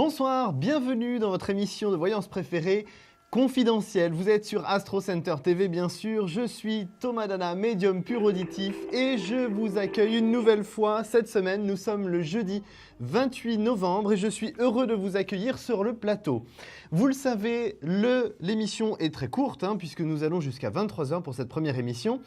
Bonsoir, bienvenue dans votre émission de voyance préférée, Confidentielle. Vous êtes sur Astro Center TV, bien sûr. Je suis Thomas Dana, médium pur auditif, et je vous accueille une nouvelle fois cette semaine. Nous sommes le jeudi 28 novembre et je suis heureux de vous accueillir sur le plateau. Vous le savez, l'émission est très courte, puisque nous allons jusqu'à 23h pour cette première émission.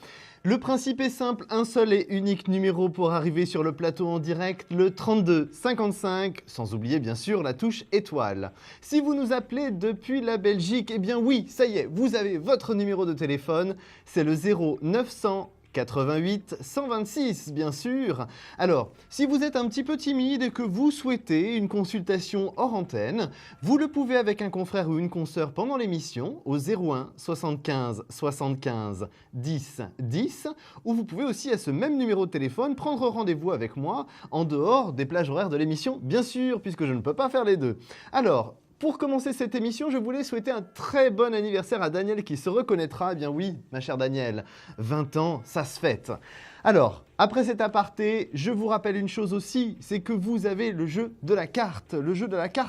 Le principe est simple, un seul et unique numéro pour arriver sur le plateau en direct, le 32 55, sans oublier bien sûr la touche étoile. Si vous nous appelez depuis la Belgique, eh bien oui, ça y est, vous avez votre numéro de téléphone, c'est le 0900 88 126, bien sûr. Alors, si vous êtes un petit peu timide et que vous souhaitez une consultation hors antenne, vous le pouvez avec un confrère ou une consoeur pendant l'émission au 01 75 75 10 10, ou vous pouvez aussi à ce même numéro de téléphone prendre rendez-vous avec moi en dehors des plages horaires de l'émission, bien sûr, puisque je ne peux pas faire les deux. Alors, pour commencer cette émission, je voulais souhaiter un très bon anniversaire à Daniel qui se reconnaîtra. Eh bien oui, ma chère Daniel, 20 ans, ça se fête. Alors, après cet aparté, je vous rappelle une chose aussi, c'est que vous avez le jeu de la carte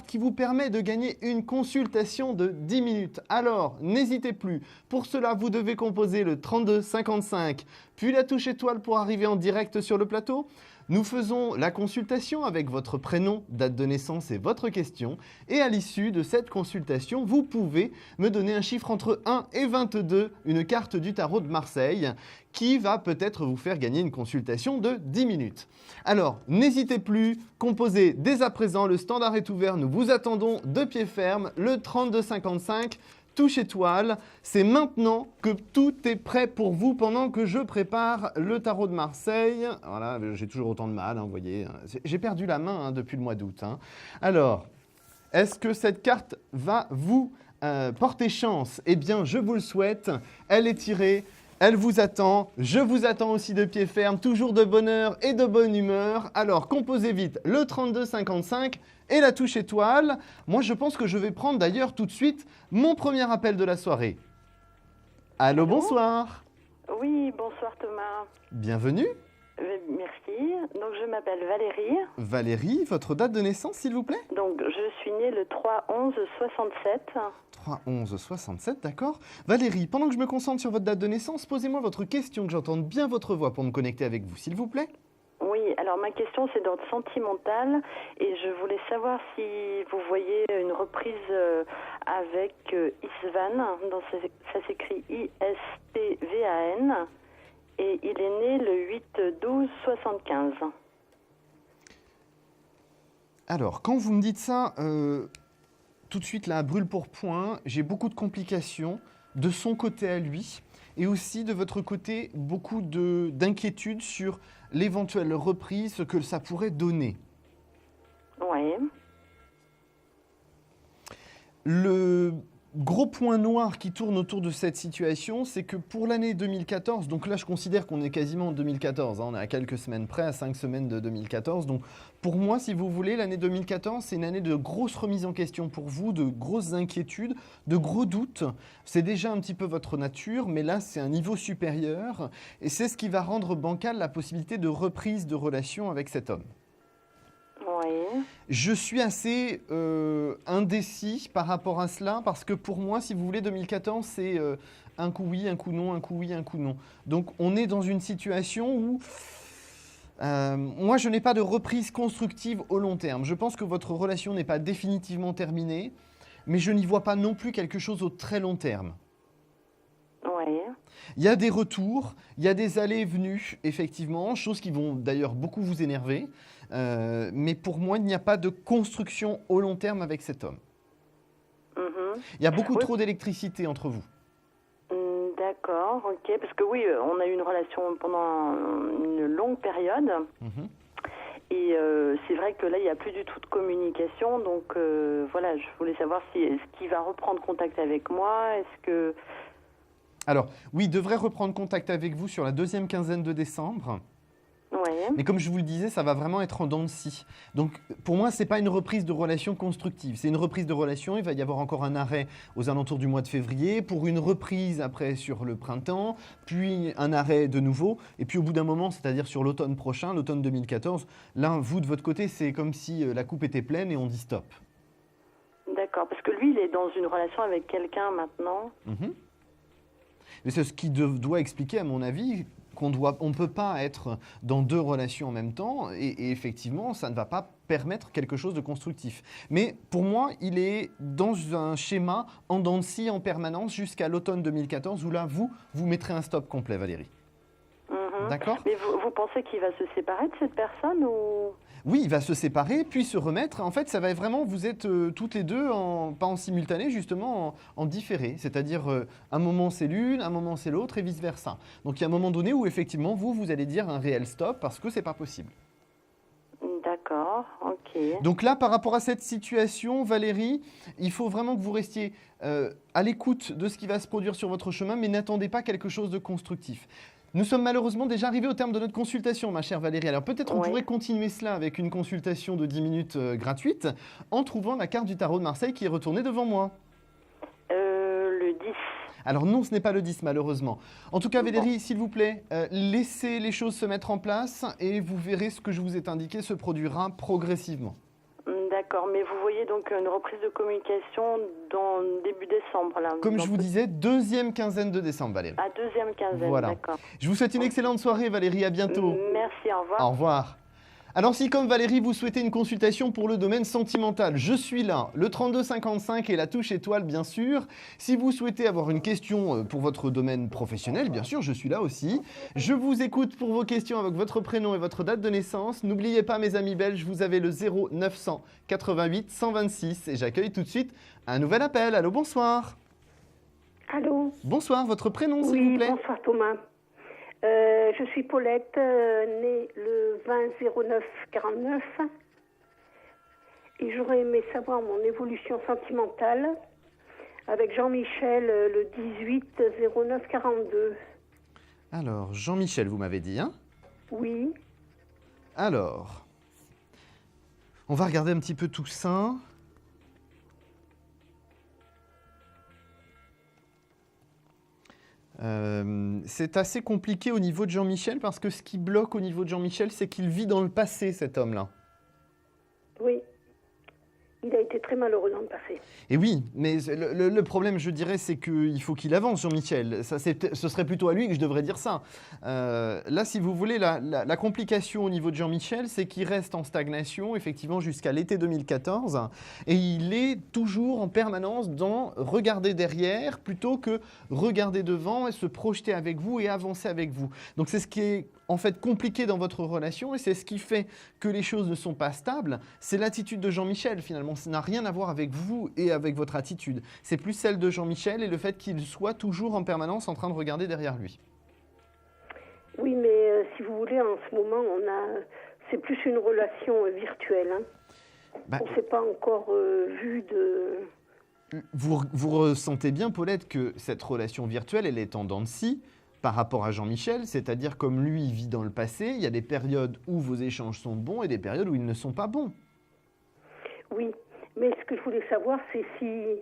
qui vous permet de gagner une consultation de 10 minutes. Alors, n'hésitez plus. Pour cela, vous devez composer le 32 55, puis la touche étoile pour arriver en direct sur le plateau. Nous faisons la consultation avec votre prénom, date de naissance et votre question. Et à l'issue de cette consultation, vous pouvez me donner un chiffre entre 1 et 22, une carte du tarot de Marseille, qui va peut-être vous faire gagner une consultation de 10 minutes. Alors, n'hésitez plus, composez dès à présent, le standard est ouvert, nous vous attendons de pied ferme, le 32 55. Touche étoile, c'est maintenant que tout est prêt pour vous pendant que je prépare le tarot de Marseille. Voilà, j'ai toujours autant de mal, vous voyez. J'ai perdu la main depuis le mois d'août. Alors, est-ce que cette carte va vous porter chance? Eh bien, je vous le souhaite. Elle est tirée. Elle vous attend, je vous attends aussi de pied ferme, toujours de bonne heure et de bonne humeur. Alors, composez vite le 32 55 et la touche étoile. Moi, je pense que je vais prendre d'ailleurs tout de suite mon premier appel de la soirée. Allô, bonsoir. Oui, bonsoir Thomas. Bienvenue. Merci. Donc, je m'appelle Valérie. Valérie, votre date de naissance, s'il vous plaît? Donc, je suis née le 3/11/67. 3/11/67, d'accord. Valérie, pendant que je me concentre sur votre date de naissance, posez-moi votre question, que j'entende bien votre voix pour me connecter avec vous, s'il vous plaît. Oui, alors ma question c'est d'ordre sentimental et je voulais savoir si vous voyez une reprise avec Istvan, ça s'écrit I-S-T-V-A-N, et il est né le 8/12/75. Alors, quand vous me dites ça, tout de suite là, brûle pour point, j'ai beaucoup de complications de son côté à lui et aussi de votre côté, beaucoup d'inquiétudes sur l'éventuelle reprise, ce que ça pourrait donner. Oui. Le gros point noir qui tourne autour de cette situation, c'est que pour l'année 2014, donc là je considère qu'on est quasiment en 2014, on est à quelques semaines près, à 5 semaines de 2014, donc pour moi, si vous voulez, l'année 2014, c'est une année de grosses remises en question pour vous, de grosses inquiétudes, de gros doutes. C'est déjà un petit peu votre nature, mais là c'est un niveau supérieur, et c'est ce qui va rendre bancale la possibilité de reprise de relation avec cet homme. Oui. Je suis assez indécis par rapport à cela parce que pour moi, si vous voulez, 2014, c'est un coup oui, un coup non, un coup oui, un coup non. Donc on est dans une situation où moi, je n'ai pas de reprise constructive au long terme. Je pense que votre relation n'est pas définitivement terminée, mais je n'y vois pas non plus quelque chose au très long terme. Oui. Il y a des retours, il y a des allées et venues, effectivement, choses qui vont d'ailleurs beaucoup vous énerver. Mais pour moi, il n'y a pas de construction au long terme avec cet homme. Il y a beaucoup trop d'électricité entre vous. D'accord, ok. Parce que oui, on a eu une relation pendant une longue période. Et c'est vrai que là, il n'y a plus du tout de communication. Donc voilà, je voulais savoir est-ce qu'il va reprendre contact avec moi. Est-ce que... Alors, oui, il devrait reprendre contact avec vous sur la deuxième quinzaine de décembre. Ouais. Mais comme je vous le disais, ça va vraiment être en dents de scie. Donc, pour moi, ce n'est pas une reprise de relation constructive. C'est une reprise de relation. Il va y avoir encore un arrêt aux alentours du mois de février, pour une reprise après sur le printemps, puis un arrêt de nouveau. Et puis, au bout d'un moment, c'est-à-dire sur l'automne prochain, l'automne 2014, là, vous, de votre côté, c'est comme si la coupe était pleine et on dit stop. D'accord, parce que lui, il est dans une relation avec quelqu'un maintenant. Mais c'est ce qui doit expliquer, à mon avis, on ne peut pas être dans deux relations en même temps et effectivement, ça ne va pas permettre quelque chose de constructif. Mais pour moi, il est dans un schéma en dents de scie en permanence jusqu'à l'automne 2014 où là, vous mettrez un stop complet, Valérie. D'accord ? Mais vous pensez qu'il va se séparer de cette personne ou... Oui, il va se séparer, puis se remettre. En fait, ça va vraiment, vous êtes toutes les deux, pas en simultané, justement, en différé. C'est-à-dire, un moment c'est l'une, un moment c'est l'autre, et vice-versa. Donc, il y a un moment donné où, effectivement, vous allez dire un réel stop, parce que c'est pas possible. D'accord, ok. Donc là, par rapport à cette situation, Valérie, il faut vraiment que vous restiez à l'écoute de ce qui va se produire sur votre chemin, mais n'attendez pas quelque chose de constructif. Nous sommes malheureusement déjà arrivés au terme de notre consultation, ma chère Valérie. Alors peut-être on pourrait continuer cela avec une consultation de 10 minutes gratuite en trouvant la carte du tarot de Marseille qui est retournée devant moi. Le 10. Alors non, ce n'est pas le 10 malheureusement. En tout cas, Valérie, s'il vous plaît, laissez les choses se mettre en place et vous verrez ce que je vous ai indiqué se produira progressivement. D'accord, mais vous voyez donc une reprise de communication dans début décembre. Là, comme je vous disais, deuxième quinzaine de décembre, Valérie. À deuxième quinzaine, voilà. D'accord. Je vous souhaite une excellente soirée, Valérie, à bientôt. Merci, au revoir. Au revoir. Alors si, comme Valérie, vous souhaitez une consultation pour le domaine sentimental, je suis là. Le 3255 et la touche étoile, bien sûr. Si vous souhaitez avoir une question pour votre domaine professionnel, bien sûr, je suis là aussi. Je vous écoute pour vos questions avec votre prénom et votre date de naissance. N'oubliez pas, mes amis belges, vous avez le 0900 88 126. Et j'accueille tout de suite un nouvel appel. Allô, bonsoir. Allô. Bonsoir, votre prénom, s'il vous plaît. Bonsoir Thomas. Je suis Paulette, née le 20-09-49 et j'aurais aimé savoir mon évolution sentimentale avec Jean-Michel le 18-09-42. Alors, Jean-Michel, vous m'avez dit, hein? Oui. Alors, on va regarder un petit peu tout ça. C'est assez compliqué au niveau de Jean-Michel parce que ce qui bloque au niveau de Jean-Michel, c'est qu'il vit dans le passé, cet homme-là. Oui. Il a été très malheureux dans le passé. Et oui, mais le problème, je dirais, c'est qu'il faut qu'il avance, Jean-Michel. Ce serait plutôt à lui que je devrais dire ça. Là, si vous voulez, la complication au niveau de Jean-Michel, c'est qu'il reste en stagnation, effectivement, jusqu'à l'été 2014. Et il est toujours en permanence dans regarder derrière plutôt que regarder devant et se projeter avec vous et avancer avec vous. Donc, c'est ce qui est en fait compliqué dans votre relation et c'est ce qui fait que les choses ne sont pas stables. C'est l'attitude de Jean-Michel, finalement. Ça n'a rien à voir avec vous et avec votre attitude. C'est plus celle de Jean-Michel et le fait qu'il soit toujours en permanence en train de regarder derrière lui. Oui, mais si vous voulez, en ce moment, c'est plus une relation virtuelle. Hein. On ne s'est pas encore vu de... Vous ressentez bien, Paulette, que cette relation virtuelle, elle est en dents de scie par rapport à Jean-Michel, c'est-à-dire comme lui vit dans le passé, il y a des périodes où vos échanges sont bons et des périodes où ils ne sont pas bons. Oui, mais ce que je voulais savoir, c'est s'il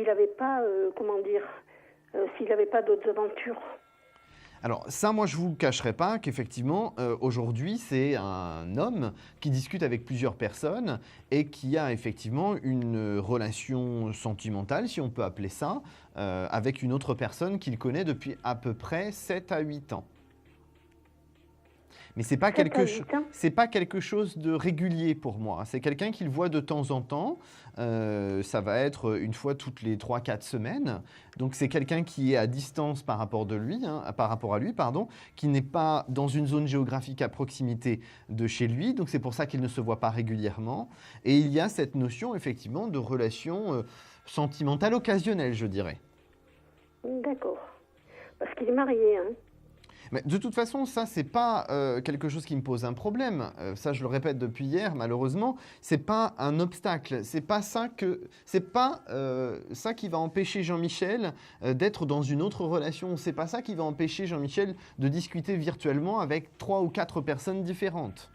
n'avait pas, s'il n'avait pas d'autres aventures. Alors ça, moi, je ne vous cacherai pas qu'effectivement, aujourd'hui, c'est un homme qui discute avec plusieurs personnes et qui a effectivement une relation sentimentale, si on peut appeler ça, avec une autre personne qu'il connaît depuis à peu près 7 à 8 ans. Mais ce n'est pas quelque chose de régulier pour moi. C'est quelqu'un qu'il voit de temps en temps. Ça va être une fois toutes les 3-4 semaines. Donc c'est quelqu'un qui est à distance par rapport à lui, qui n'est pas dans une zone géographique à proximité de chez lui. Donc c'est pour ça qu'il ne se voit pas régulièrement. Et il y a cette notion effectivement de relation sentimentale occasionnelle, je dirais. D'accord. Parce qu'il est marié, hein. Mais de toute façon, ça, c'est pas quelque chose qui me pose un problème. Ça, je le répète depuis hier, malheureusement, c'est pas un obstacle. C'est pas ça qui va empêcher Jean-Michel d'être dans une autre relation. C'est pas ça qui va empêcher Jean-Michel de discuter virtuellement avec 3 ou 4 personnes différentes.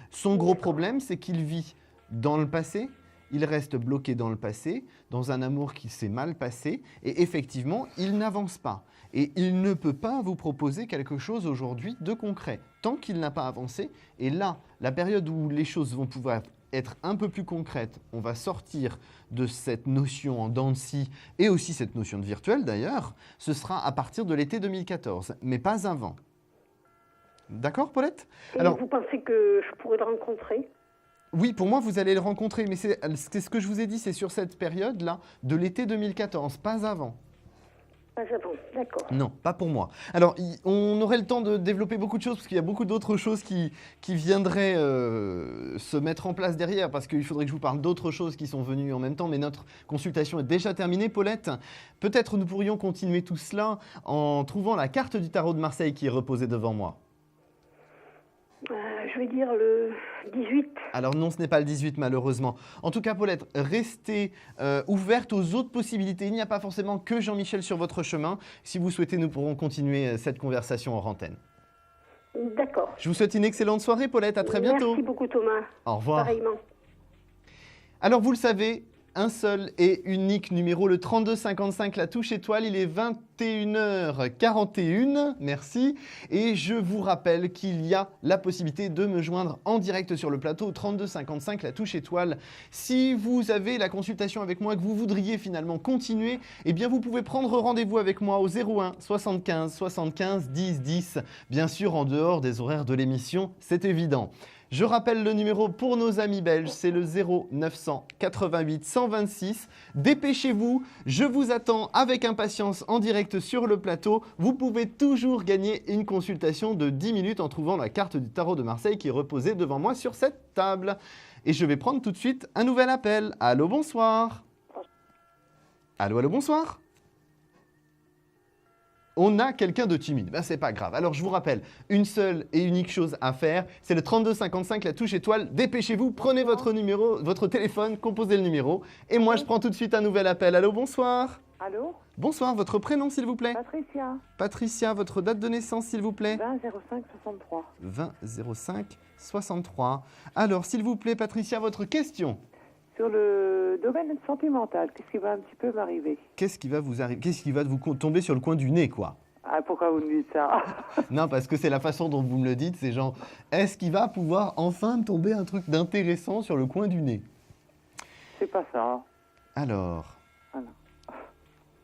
Son gros problème, c'est qu'il vit dans le passé. Il reste bloqué dans le passé, dans un amour qui s'est mal passé, et effectivement, il n'avance pas. Et il ne peut pas vous proposer quelque chose aujourd'hui de concret, tant qu'il n'a pas avancé. Et là, la période où les choses vont pouvoir être un peu plus concrète, on va sortir de cette notion en dents de scie et aussi cette notion de virtuel d'ailleurs, ce sera à partir de l'été 2014, mais pas avant. D'accord, Paulette? Et vous pensez que je pourrais le rencontrer? Oui, pour moi, vous allez le rencontrer, mais c'est ce que je vous ai dit, c'est sur cette période-là de l'été 2014, pas avant. Pas avant, d'accord. Non, pas pour moi. Alors, on aurait le temps de développer beaucoup de choses, parce qu'il y a beaucoup d'autres choses qui viendraient se mettre en place derrière, parce qu'il faudrait que je vous parle d'autres choses qui sont venues en même temps, mais notre consultation est déjà terminée, Paulette. Peut-être nous pourrions continuer tout cela en trouvant la carte du tarot de Marseille qui est reposée devant moi. Je vais dire le 18. Alors non, ce n'est pas le 18 malheureusement. En tout cas, Paulette, restez ouverte aux autres possibilités. Il n'y a pas forcément que Jean-Michel sur votre chemin. Si vous souhaitez, nous pourrons continuer cette conversation en antenne. D'accord. Je vous souhaite une excellente soirée, Paulette. À très bientôt. Merci beaucoup, Thomas. Au revoir. Pareillement. Alors, vous le savez, un seul et unique numéro, le 3255, la touche étoile. Il est 21h41, merci. Et je vous rappelle qu'il y a la possibilité de me joindre en direct sur le plateau au 3255, la touche étoile. Si vous avez la consultation avec moi, que vous voudriez finalement continuer, eh bien vous pouvez prendre rendez-vous avec moi au 01 75 75 10 10. Bien sûr, en dehors des horaires de l'émission, c'est évident. Je rappelle le numéro pour nos amis belges, c'est le 0988 126. Dépêchez-vous, je vous attends avec impatience en direct sur le plateau. Vous pouvez toujours gagner une consultation de 10 minutes en trouvant la carte du tarot de Marseille qui est reposée devant moi sur cette table. Et je vais prendre tout de suite un nouvel appel. Allô, bonsoir. Allô, allô, bonsoir. On a quelqu'un de timide, ben, c'est pas grave. Alors je vous rappelle, une seule et unique chose à faire, c'est le 3255, la touche étoile. Dépêchez-vous, prenez votre numéro, votre téléphone, composez le numéro. Et moi je prends tout de suite un nouvel appel. Allô, bonsoir. Allô? Bonsoir, votre prénom s'il vous plaît? Patricia. Patricia, votre date de naissance s'il vous plaît? 20-05-63. 20-05-63. Alors s'il vous plaît Patricia, votre question? Sur le domaine sentimental, qu'est-ce qui va un petit peu m'arriver? Qu'est-ce qui va vous arriver? Qu'est-ce qui va vous tomber sur le coin du nez, quoi? Ah, pourquoi vous me dites ça? Non, parce que c'est la façon dont vous me le dites, c'est genre, est-ce qu'il va pouvoir enfin me tomber un truc d'intéressant sur le coin du nez? C'est pas ça. Alors,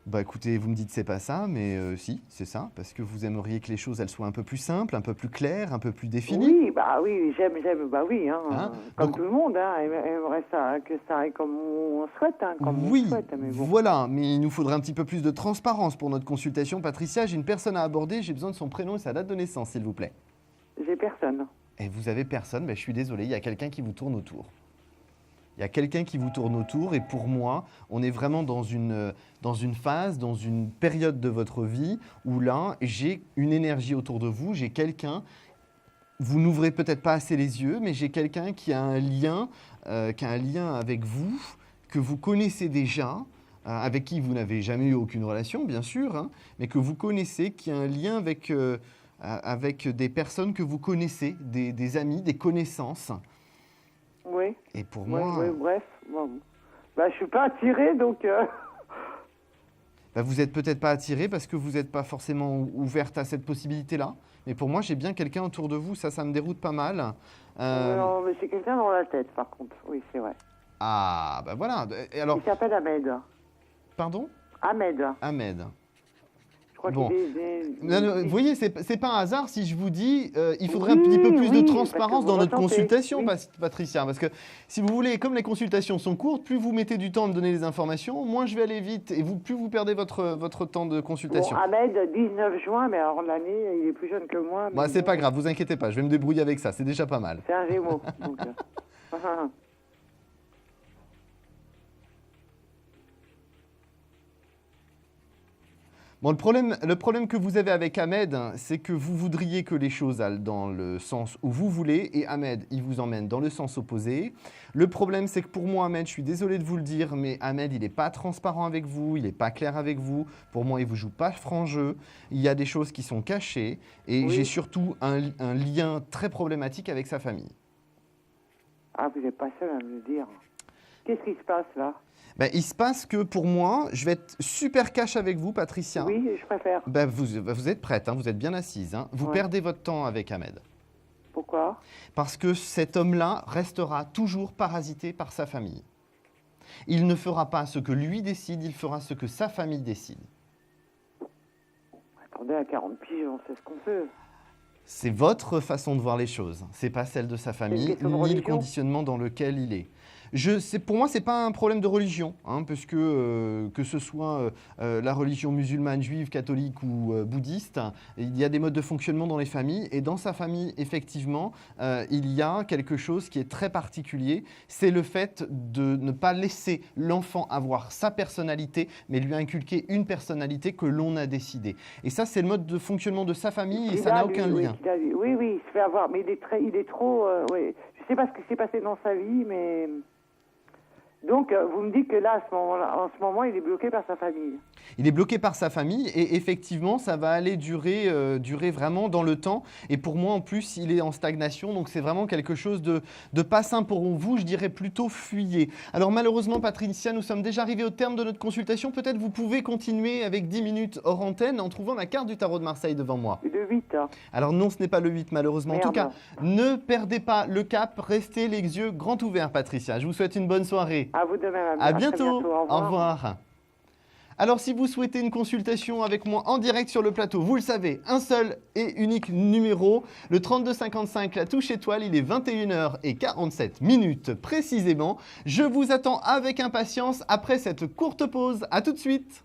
bah écoutez, vous me dites c'est pas ça, mais si, c'est ça, parce que vous aimeriez que les choses elles soient un peu plus simples, un peu plus claires, un peu plus définies. Oui, j'aime, bah oui, hein, comme tout le monde, hein, aimerait ça, que ça aille comme on souhaite, hein, comme on souhaite. Mais bon. Voilà, mais il nous faudrait un petit peu plus de transparence pour notre consultation. Patricia, j'ai une personne à aborder, j'ai besoin de son prénom et sa date de naissance, s'il vous plaît. J'ai personne. Et vous avez personne, bah, je suis désolé, il y a quelqu'un qui vous tourne autour. Il y a quelqu'un qui vous tourne autour et pour moi, on est vraiment dans une phase, dans une période de votre vie où là, j'ai une énergie autour de vous, j'ai quelqu'un, vous n'ouvrez peut-être pas assez les yeux, mais j'ai quelqu'un qui a un lien avec vous, que vous connaissez déjà, avec qui vous n'avez jamais eu aucune relation, bien sûr, hein, mais que vous connaissez, qui a un lien avec des personnes que vous connaissez, des amis, des connaissances. Oui. Et pour moi... Oui, bref. Bon. Bah, je ne suis pas attirée, donc... Bah, vous n'êtes peut-être pas attirée parce que vous n'êtes pas forcément ouverte à cette possibilité-là. Mais pour moi, j'ai bien quelqu'un autour de vous, ça me déroute pas mal. Non, mais c'est quelqu'un dans la tête, par contre. Oui, c'est vrai. Ah, bah voilà. Et alors... Il s'appelle Ahmed. Pardon? Ahmed. Ahmed. Je crois Bon. qu'il vous voyez, c'est pas un hasard si je vous dis il faudrait un petit peu plus de transparence dans notre consultation, Patricia. Parce que si vous voulez, comme les consultations sont courtes, plus vous mettez du temps à me donner les informations, moins je vais aller vite et plus vous perdez votre temps de consultation. Bon, Ahmed, 19 juin, mais alors l'année, il est plus jeune que moi. Bah, c'est pas grave, vous inquiétez pas, je vais me débrouiller avec ça, c'est déjà pas mal. C'est un Gémeaux. Donc, Bon, le problème que vous avez avec Ahmed, c'est que vous voudriez que les choses aillent dans le sens où vous voulez, et Ahmed, il vous emmène dans le sens opposé. Le problème, c'est que pour moi, Ahmed, je suis désolé de vous le dire, mais Ahmed, il n'est pas transparent avec vous, il n'est pas clair avec vous. Pour moi, il ne vous joue pas franc jeu. Il y a des choses qui sont cachées, et j'ai surtout un lien très problématique avec sa famille. Ah, vous n'êtes pas seul à me le dire. Qu'est-ce qui se passe là? Ben, il se passe que pour moi, je vais être super cash avec vous, Patricia. Oui, je préfère. Ben, vous êtes prête, hein, vous êtes bien assise. Hein. Vous perdez votre temps avec Ahmed. Pourquoi? Parce que cet homme-là restera toujours parasité par sa famille. Il ne fera pas ce que lui décide, il fera ce que sa famille décide. Attendez, à 40 piges, on sait ce qu'on peut. C'est votre façon de voir les choses. C'est pas celle de sa famille, ni le conditionnement dans lequel il est. Pour moi, c'est pas un problème de religion, hein, parce que ce soit la religion musulmane, juive, catholique ou bouddhiste, il y a des modes de fonctionnement dans les familles. Et dans sa famille, effectivement, il y a quelque chose qui est très particulier. C'est le fait de ne pas laisser l'enfant avoir sa personnalité, mais lui inculquer une personnalité que l'on a décidée. Et ça, c'est le mode de fonctionnement de sa famille et ça n'a aucun lien. Oui, il se fait avoir, mais il est trop... oui. Je ne sais pas ce qui s'est passé dans sa vie, mais... Donc, vous me dites que là, en ce moment, il est bloqué par sa famille. Il est bloqué par sa famille et effectivement, ça va aller durer vraiment dans le temps. Et pour moi, en plus, il est en stagnation. Donc, c'est vraiment quelque chose de pas sain pour vous. Je dirais plutôt fuyez. Alors, malheureusement, Patricia, nous sommes déjà arrivés au terme de notre consultation. Peut-être vous pouvez continuer avec 10 minutes hors antenne en trouvant la carte du tarot de Marseille devant moi. Le 8. Hein. Alors non, ce n'est pas le 8, malheureusement. Merde. En tout cas, ne perdez pas le cap. Restez les yeux grands ouverts, Patricia. Je vous souhaite une bonne soirée. À vous de même. À bientôt. Au revoir. Au revoir. Alors, si vous souhaitez une consultation avec moi en direct sur le plateau, vous le savez, un seul et unique numéro, le 3255, la touche étoile, il est 21h47 précisément. Je vous attends avec impatience après cette courte pause. À tout de suite.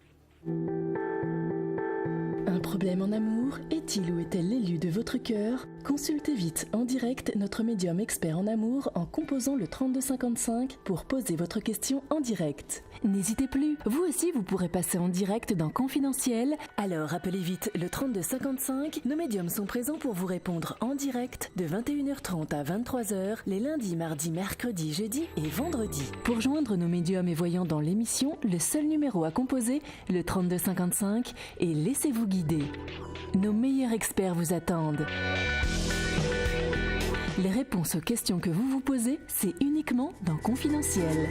Un problème en amour? Est-il ou est-elle l'élu de votre cœur? Consultez vite en direct notre médium expert en amour en composant le 3255 pour poser votre question en direct. N'hésitez plus, vous aussi vous pourrez passer en direct dans Confidentiel. Alors appelez vite le 3255. Nos médiums sont présents pour vous répondre en direct de 21h30 à 23h les lundis, mardis, mercredis, jeudis et vendredis. Pour joindre nos médiums et voyants dans l'émission, le seul numéro à composer, le 3255, et laissez-vous guider. Nos meilleurs experts vous attendent. Les réponses aux questions que vous vous posez, c'est uniquement dans Confidentiel.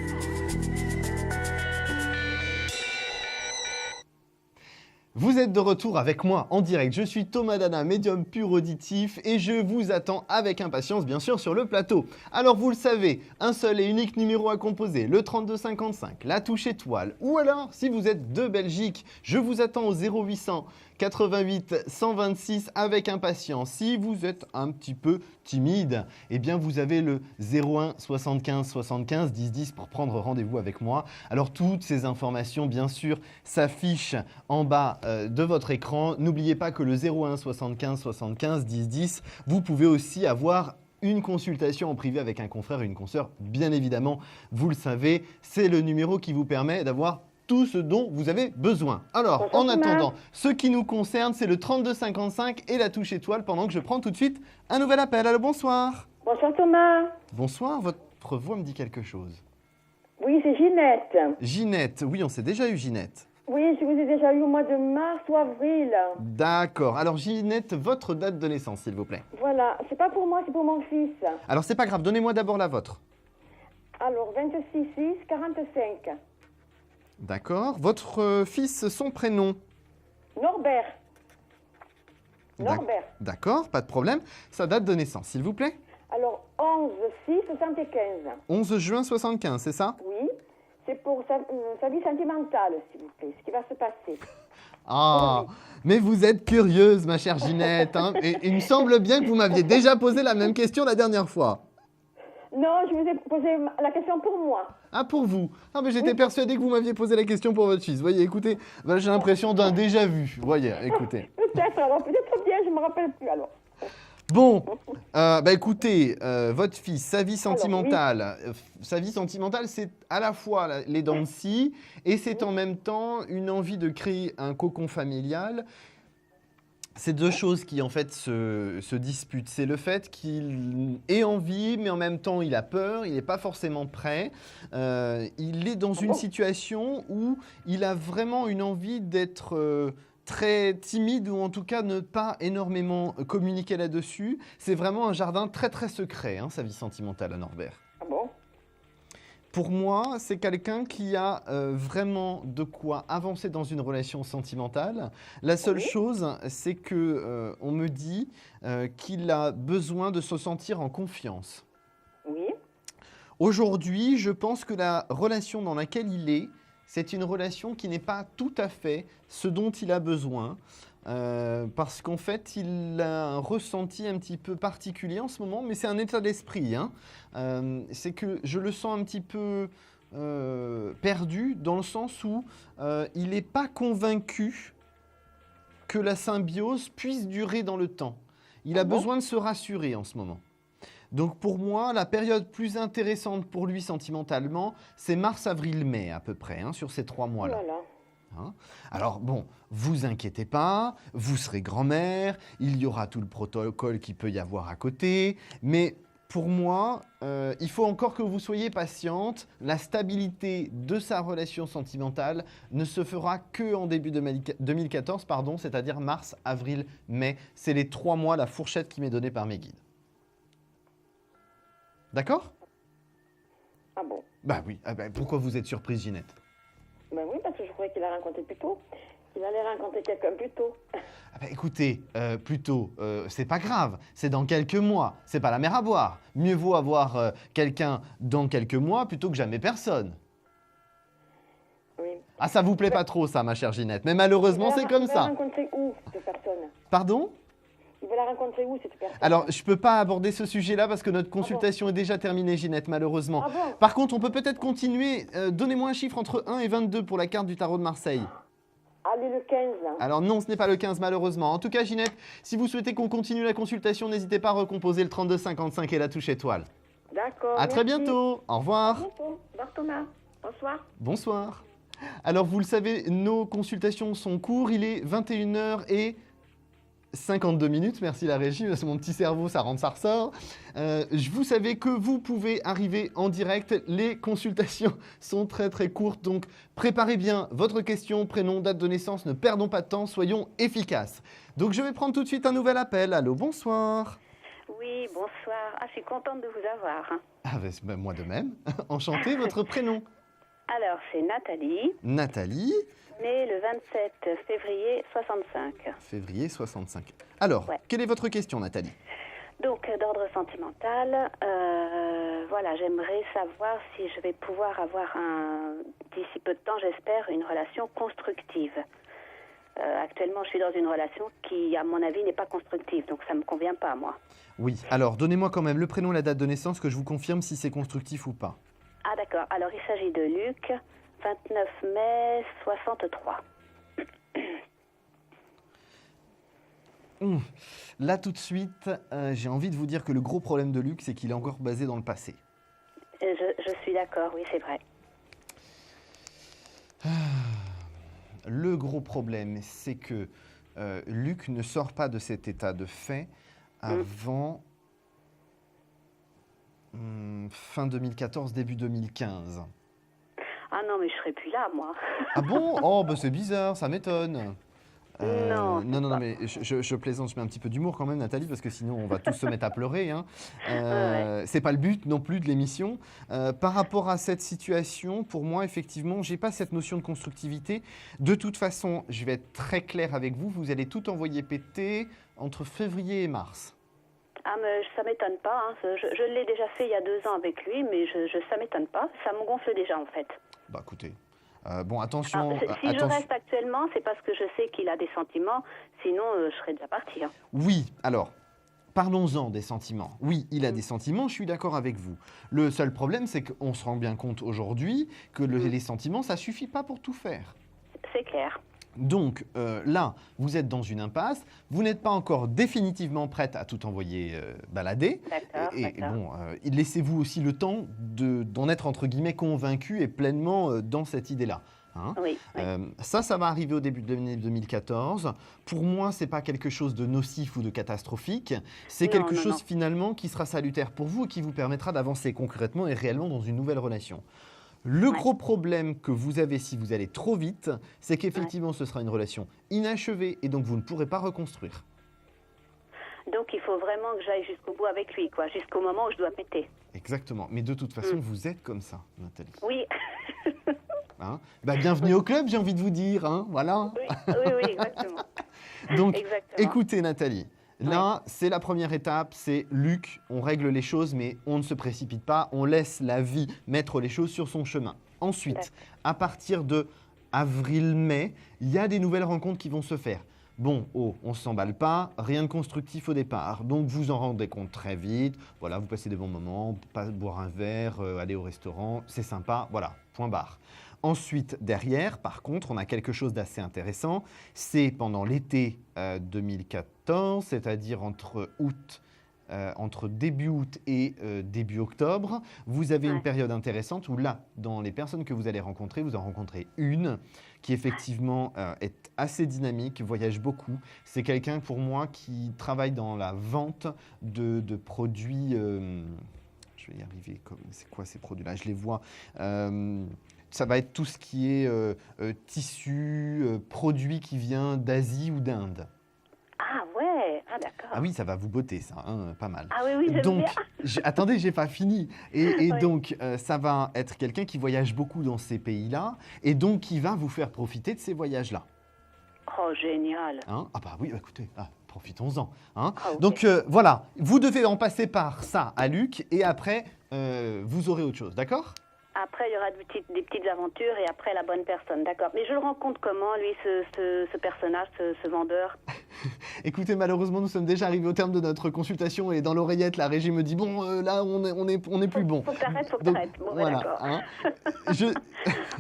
Vous êtes de retour avec moi en direct. Je suis Thomas Dana, médium pur auditif et je vous attends avec impatience, bien sûr, sur le plateau. Alors, vous le savez, un seul et unique numéro à composer, le 3255, la touche étoile. Ou alors, si vous êtes de Belgique, je vous attends au 0800 88 126 avec impatience. Si vous êtes un petit peu timide, eh bien vous avez le 01 75 75 10 10 pour prendre rendez-vous avec moi. Alors toutes ces informations, bien sûr, s'affichent en bas de votre écran. N'oubliez pas que le 01 75 75 10 10, vous pouvez aussi avoir une consultation en privé avec un confrère et une consoeur, bien évidemment. Vous le savez, c'est le numéro qui vous permet d'avoir tout ce dont vous avez besoin. Alors, en attendant, ce qui nous concerne, c'est le 3255 et la touche étoile pendant que je prends tout de suite un nouvel appel. Allô, bonsoir. Bonsoir Thomas. Bonsoir, votre voix me dit quelque chose. Oui, c'est Ginette. Ginette, oui, on s'est déjà eu Ginette. Oui, je vous ai déjà eu au mois de mars ou avril. D'accord. Alors Ginette, votre date de naissance, s'il vous plaît. Voilà, c'est pas pour moi, c'est pour mon fils. Alors c'est pas grave, donnez-moi d'abord la vôtre. Alors, 26-6-45. D'accord. Votre fils, son prénom? Norbert. Norbert. D'accord, pas de problème. Sa date de naissance, s'il vous plaît? Alors, 11-6-75. 11 juin 75, c'est ça? Oui, c'est pour sa vie sentimentale, s'il vous plaît, ce qui va se passer. Ah, mais vous êtes curieuse, ma chère Ginette. Hein, et il me semble bien que vous m'aviez déjà posé la même question la dernière fois. Non, je vous ai posé la question pour moi. Ah, pour vous? Ah, mais j'étais persuadé que vous m'aviez posé la question pour votre fils. Vous voyez, écoutez, ben, j'ai l'impression d'un déjà vu. Vous voyez, écoutez. Peut-être, alors peut-être bien, je ne me rappelle plus alors. Bon, écoutez, votre fils, sa vie sentimentale, c'est à la fois les dents de scie et c'est en même temps une envie de créer un cocon familial. C'est deux choses qui en fait se disputent. C'est le fait qu'il ait envie, mais en même temps il a peur, il n'est pas forcément prêt. Il est dans une situation où il a vraiment une envie d'être très timide ou en tout cas ne pas énormément communiquer là-dessus. C'est vraiment un jardin très très secret, hein, sa vie sentimentale à Norbert. Ah bon? Pour moi, c'est quelqu'un qui a vraiment de quoi avancer dans une relation sentimentale. La seule chose, c'est que on me dit qu'il a besoin de se sentir en confiance. Oui. Aujourd'hui, je pense que la relation dans laquelle il est, c'est une relation qui n'est pas tout à fait ce dont il a besoin. Parce qu'en fait, il a un ressenti un petit peu particulier en ce moment, mais c'est un état d'esprit. Hein. C'est que je le sens un petit peu perdu dans le sens où il n'est pas convaincu que la symbiose puisse durer dans le temps. Il a besoin de se rassurer en ce moment. Donc pour moi, la période plus intéressante pour lui sentimentalement, c'est mars, avril, mai à peu près, hein, sur ces 3 mois-là. Voilà. Hein? Alors bon, vous inquiétez pas, vous serez grand-mère, il y aura tout le protocole qu'il peut y avoir à côté, mais pour moi, il faut encore que vous soyez patiente. La stabilité de sa relation sentimentale ne se fera qu'en début 2014, c'est-à-dire mars, avril, mai. C'est les 3 mois, la fourchette qui m'est donnée par mes guides. D'accord? Ah bon? Bah oui, pourquoi vous êtes surprise, Ginette? Ben oui, parce que je croyais qu'il a rencontré plus tôt. Il allait rencontrer quelqu'un plus tôt. Écoutez, plus tôt, c'est pas grave, c'est dans quelques mois, c'est pas la mer à boire. Mieux vaut avoir quelqu'un dans quelques mois plutôt que jamais personne. Oui. Ah, ça vous plaît pas trop ça, ma chère Ginette, mais malheureusement c'est comme ça. Il va la rencontrer où, cette personne? Pardon? Il va la rencontrer où, cette personne? Alors, je peux pas aborder ce sujet-là parce que notre consultation est déjà terminée, Ginette, malheureusement. Ah bon? Par contre, on peut peut-être continuer. Donnez-moi un chiffre entre 1 et 22 pour la carte du tarot de Marseille. Allez, le 15. Alors non, ce n'est pas le 15 malheureusement. En tout cas, Ginette, si vous souhaitez qu'on continue la consultation, n'hésitez pas à recomposer le 3255 et la touche étoile. D'accord. À très merci. bientôt. Au revoir. À bientôt. Au revoir, Thomas. Bonsoir. Bonsoir. Alors, vous le savez, nos consultations sont courtes. Il est 21h52. Merci la régie, parce que mon petit cerveau, ça rentre, ça ressort. Vous savez que vous pouvez arriver en direct. Les consultations sont très très courtes, donc préparez bien votre question, prénom, date de naissance. Ne perdons pas de temps, soyons efficaces. Donc, je vais prendre tout de suite un nouvel appel. Allô, bonsoir. Oui, bonsoir. Ah, je suis contente de vous avoir. Ah, moi de même. Enchanté, votre prénom? Alors, c'est Nathalie, Nathalie. née le 27 février 65. Février 65. Alors, quelle est votre question, Nathalie? Donc, d'ordre sentimental, voilà, j'aimerais savoir si je vais pouvoir avoir, d'ici peu de temps, j'espère, une relation constructive. Actuellement, je suis dans une relation qui, à mon avis, n'est pas constructive, donc ça ne me convient pas, moi. Oui, alors donnez-moi quand même le prénom et la date de naissance que je vous confirme si c'est constructif ou pas. Ah, d'accord. Alors, il s'agit de Luc, 29 mai 63. Là, tout de suite, j'ai envie de vous dire que le gros problème de Luc, c'est qu'il est encore basé dans le passé. Je suis d'accord, oui, c'est vrai. Le gros problème, c'est que Luc ne sort pas de cet état de fait avant fin 2014, début 2015. Ah non, mais je serai plus là, moi. Ah bon? Oh, bah c'est bizarre, ça m'étonne. Non, mais je plaisante, je mets un petit peu d'humour quand même, Nathalie, parce que sinon on va tous se mettre à pleurer. Hein. C'est pas le but non plus de l'émission. Par rapport à cette situation, pour moi, effectivement, j'ai pas cette notion de constructivité. De toute façon, je vais être très clair avec vous, vous allez tout envoyer péter entre février et mars. Ah, mais ça m'étonne pas. Hein. Je l'ai déjà fait il y a 2 ans avec lui, mais ça m'étonne pas. Ça me gonfle déjà, en fait. Bah, écoutez. Bon, attention. Si je reste actuellement, c'est parce que je sais qu'il a des sentiments. Sinon, je serais déjà partie. Hein. Oui, alors, parlons-en des sentiments. Oui, il a des sentiments, je suis d'accord avec vous. Le seul problème, c'est qu'on se rend bien compte aujourd'hui que les sentiments, ça suffit pas pour tout faire. C'est clair. Donc là, vous êtes dans une impasse, vous n'êtes pas encore définitivement prête à tout envoyer balader. D'accord. Bon, laissez-vous aussi le temps d'en être entre guillemets convaincu et pleinement dans cette idée-là. Hein. Oui. Ça va arriver au début de l'année 2014. Pour moi, c'est pas quelque chose de nocif ou de catastrophique. C'est quelque chose finalement qui sera salutaire pour vous et qui vous permettra d'avancer concrètement et réellement dans une nouvelle relation. Le gros problème que vous avez si vous allez trop vite, c'est qu'effectivement, ce sera une relation inachevée et donc vous ne pourrez pas reconstruire. Donc, il faut vraiment que j'aille jusqu'au bout avec lui, quoi, jusqu'au moment où je dois péter. Exactement. Mais de toute façon, vous êtes comme ça, Nathalie. Oui. Hein, bienvenue au club, j'ai envie de vous dire. Hein, voilà. Oui, exactement. Donc, exactement. écoutez, Nathalie. Là, c'est la première étape, c'est Luc, on règle les choses, mais on ne se précipite pas, on laisse la vie mettre les choses sur son chemin. Ensuite, à partir de avril-mai, il y a des nouvelles rencontres qui vont se faire. Bon, on ne s'emballe pas, rien de constructif au départ. Donc, vous en rendez compte très vite. Voilà, vous passez des bons moments, boire un verre, aller au restaurant, c'est sympa. Voilà, point barre. Ensuite, derrière, par contre, on a quelque chose d'assez intéressant. C'est pendant l'été 2014, c'est-à-dire entre début août et début octobre, vous avez une période intéressante où là, dans les personnes que vous allez rencontrer, vous en rencontrez une qui effectivement est assez dynamique, voyage beaucoup. C'est quelqu'un pour moi qui travaille dans la vente de produits. Je vais y arriver. C'est quoi ces produits-là? Je les vois. Ça va être tout ce qui est tissu, produit qui vient d'Asie ou d'Inde. Ah ouais, d'accord. Ah oui, ça va vous botter ça, hein, pas mal. Ah oui, j'aime donc, bien. Attendez, j'ai pas fini. Et donc, ça va être quelqu'un qui voyage beaucoup dans ces pays-là et donc qui va vous faire profiter de ces voyages-là. Oh, génial. Hein? Ah bah oui, écoutez, profitons-en. Hein? Ah, okay. Donc voilà, vous devez en passer par ça à Luc et après, vous aurez autre chose, d'accord? Après, il y aura des petites aventures et après, la bonne personne, d'accord. Mais je le rencontre comment, lui, ce personnage, ce vendeur? Écoutez, malheureusement, nous sommes déjà arrivés au terme de notre consultation et dans l'oreillette, la régie me dit, bon, là, on est plus bon. Faut que t'arrêtes, faut que t'arrêtes. Bon, voilà, d'accord. Hein,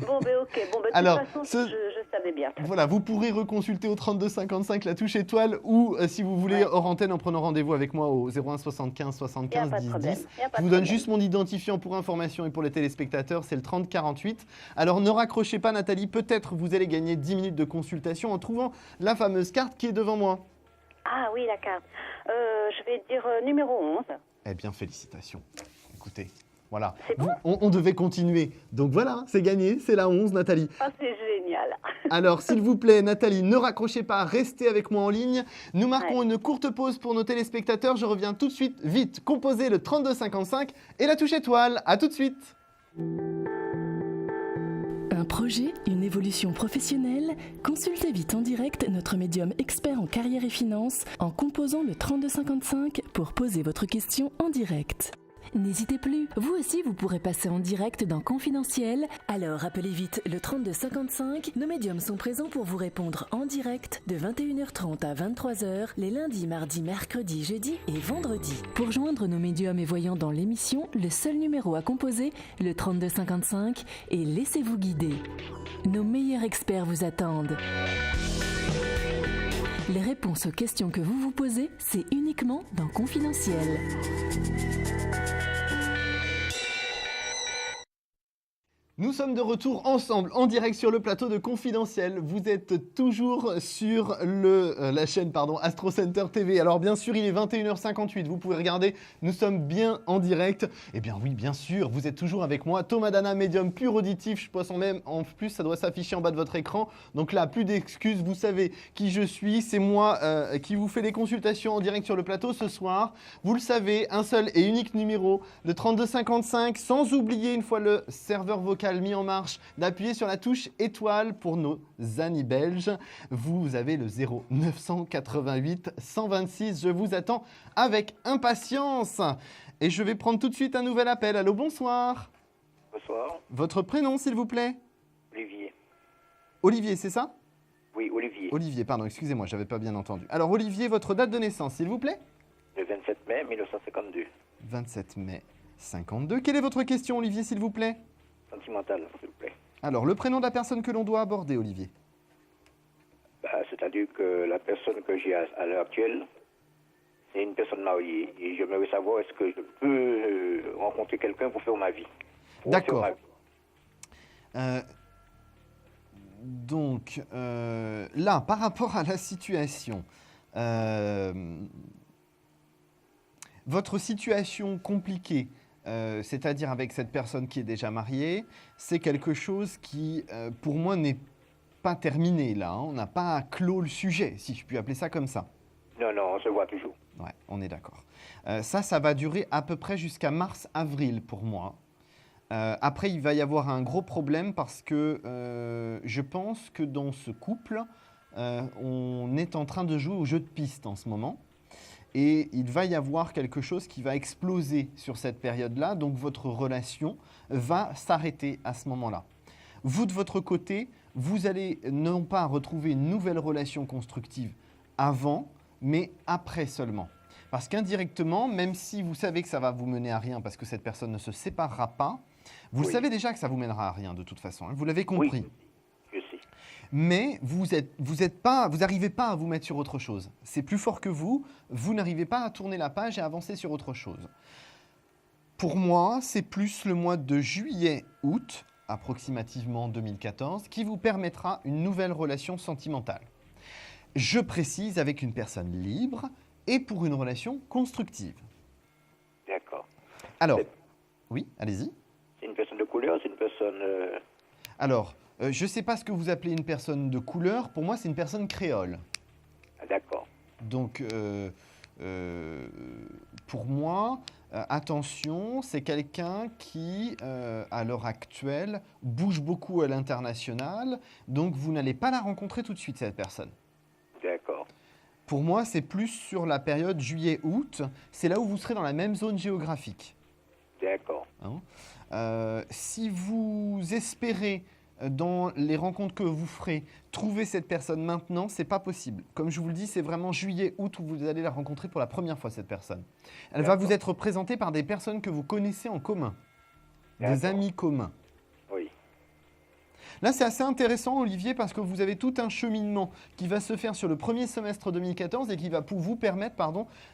Bon, ben ok. Bon, ben de alors, toute façon, je savais bien. Voilà, vous pourrez reconsulter au 3255 la touche étoile ou si vous voulez hors antenne en prenant rendez-vous avec moi au 01 75 75 10 10. Je vous donne juste mon identifiant pour information et pour les téléspectateurs, c'est le 3048. Alors ne raccrochez pas Nathalie, peut-être vous allez gagner 10 minutes de consultation en trouvant la fameuse carte qui est devant moi. Ah oui, la carte. Je vais dire numéro 11. Eh bien, félicitations. Écoutez, voilà. C'est bon ? On devait continuer. Donc voilà, c'est gagné, c'est la 11, Nathalie. Ah, c'est génial. Alors, s'il vous plaît, Nathalie, ne raccrochez pas, restez avec moi en ligne. Nous marquons une courte pause pour nos téléspectateurs. Je reviens tout de suite, vite. Composez le 3255 et la touche étoile. À tout de suite. Un projet, une évolution professionnelle? Consultez vite en direct notre médium expert en carrière et finance en composant le 3255 pour poser votre question en direct. N'hésitez plus, vous aussi vous pourrez passer en direct dans Confidentiel. Alors appelez vite le 3255, nos médiums sont présents pour vous répondre en direct de 21h30 à 23h les lundis, mardis, mercredis, jeudis et vendredis. Pour joindre nos médiums et voyants dans l'émission, le seul numéro à composer, le 3255, et laissez-vous guider. Nos meilleurs experts vous attendent. Les réponses aux questions que vous vous posez, c'est uniquement dans Confidentiel. Nous sommes de retour ensemble en direct sur le plateau de Confidentiel. Vous êtes toujours sur la chaîne Astro Center TV. Alors bien sûr, il est 21h58. Vous pouvez regarder, nous sommes bien en direct. Eh bien oui, bien sûr, vous êtes toujours avec moi. Thomas Dana, médium pur auditif. Je pense même en plus, ça doit s'afficher en bas de votre écran. Donc là, plus d'excuses. Vous savez qui je suis. C'est moi qui vous fais des consultations en direct sur le plateau ce soir. Vous le savez, un seul et unique numéro, le 3255. Sans oublier, une fois le serveur vocal mis en marche, d'appuyer sur la touche étoile pour nos amis belges. Vous avez le 0988 126. Je vous attends avec impatience. Et je vais prendre tout de suite un nouvel appel. Allô, bonsoir. Bonsoir. Votre prénom, s'il vous plaît? Olivier. Olivier, c'est ça? Oui, Olivier. Olivier, pardon, excusez-moi, j'avais pas bien entendu. Alors, Olivier, votre date de naissance, s'il vous plaît? Le 27 mai 1952. 27 mai 52. Quelle est votre question, Olivier, s'il vous plaît? Sentimental, s'il vous plaît. Alors, le prénom de la personne que l'on doit aborder, Olivier? C'est-à-dire que la personne que j'ai à l'heure actuelle, c'est une personne mariée. Et j'aimerais savoir est-ce que je peux rencontrer quelqu'un pour faire ma vie. D'accord. Donc, là, par rapport à la situation, votre situation compliquée, c'est-à-dire avec cette personne qui est déjà mariée, c'est quelque chose qui, pour moi, n'est pas terminé là. Hein. On n'a pas clos le sujet, si je puis appeler ça comme ça. Non, non, on se voit toujours. Ouais, on est d'accord. Ça va durer à peu près jusqu'à mars-avril pour moi. Après, il va y avoir un gros problème parce que je pense que dans ce couple, on est en train de jouer au jeu de piste en ce moment. Et il va y avoir quelque chose qui va exploser sur cette période-là. Donc, votre relation va s'arrêter à ce moment-là. Vous, de votre côté, vous allez non pas retrouver une nouvelle relation constructive avant, mais après seulement. Parce qu'indirectement, même si vous savez que ça va vous mener à rien parce que cette personne ne se séparera pas, vous savez déjà que ça vous mènera à rien de toute façon. Hein, vous l'avez compris. Oui, je sais. Mais vous n'arrivez pas à vous mettre sur autre chose. C'est plus fort que vous. Vous n'arrivez pas à tourner la page et à avancer sur autre chose. Pour moi, c'est plus le mois de juillet-août, approximativement 2014, qui vous permettra une nouvelle relation sentimentale. Je précise avec une personne libre et pour une relation constructive. D'accord. Alors, oui, allez-y. C'est une personne de couleur, c'est une personne... Alors, je ne sais pas ce que vous appelez une personne de couleur. Pour moi, c'est une personne créole. Ah, d'accord. Donc, pour moi, attention, c'est quelqu'un qui, à l'heure actuelle, bouge beaucoup à l'international. Donc, vous n'allez pas la rencontrer tout de suite, cette personne. D'accord. Pour moi, c'est plus sur la période juillet-août. C'est là où vous serez dans la même zone géographique. D'accord. Hein. Si vous espérez, dans les rencontres que vous ferez, trouver cette personne maintenant, ce n'est pas possible. Comme je vous le dis, c'est vraiment juillet-août où vous allez la rencontrer pour la première fois, cette personne. Elle va vous être présentée par des personnes que vous connaissez en commun, des amis communs. Oui. Là, c'est assez intéressant, Olivier, parce que vous avez tout un cheminement qui va se faire sur le premier semestre 2014 et qui va vous permettre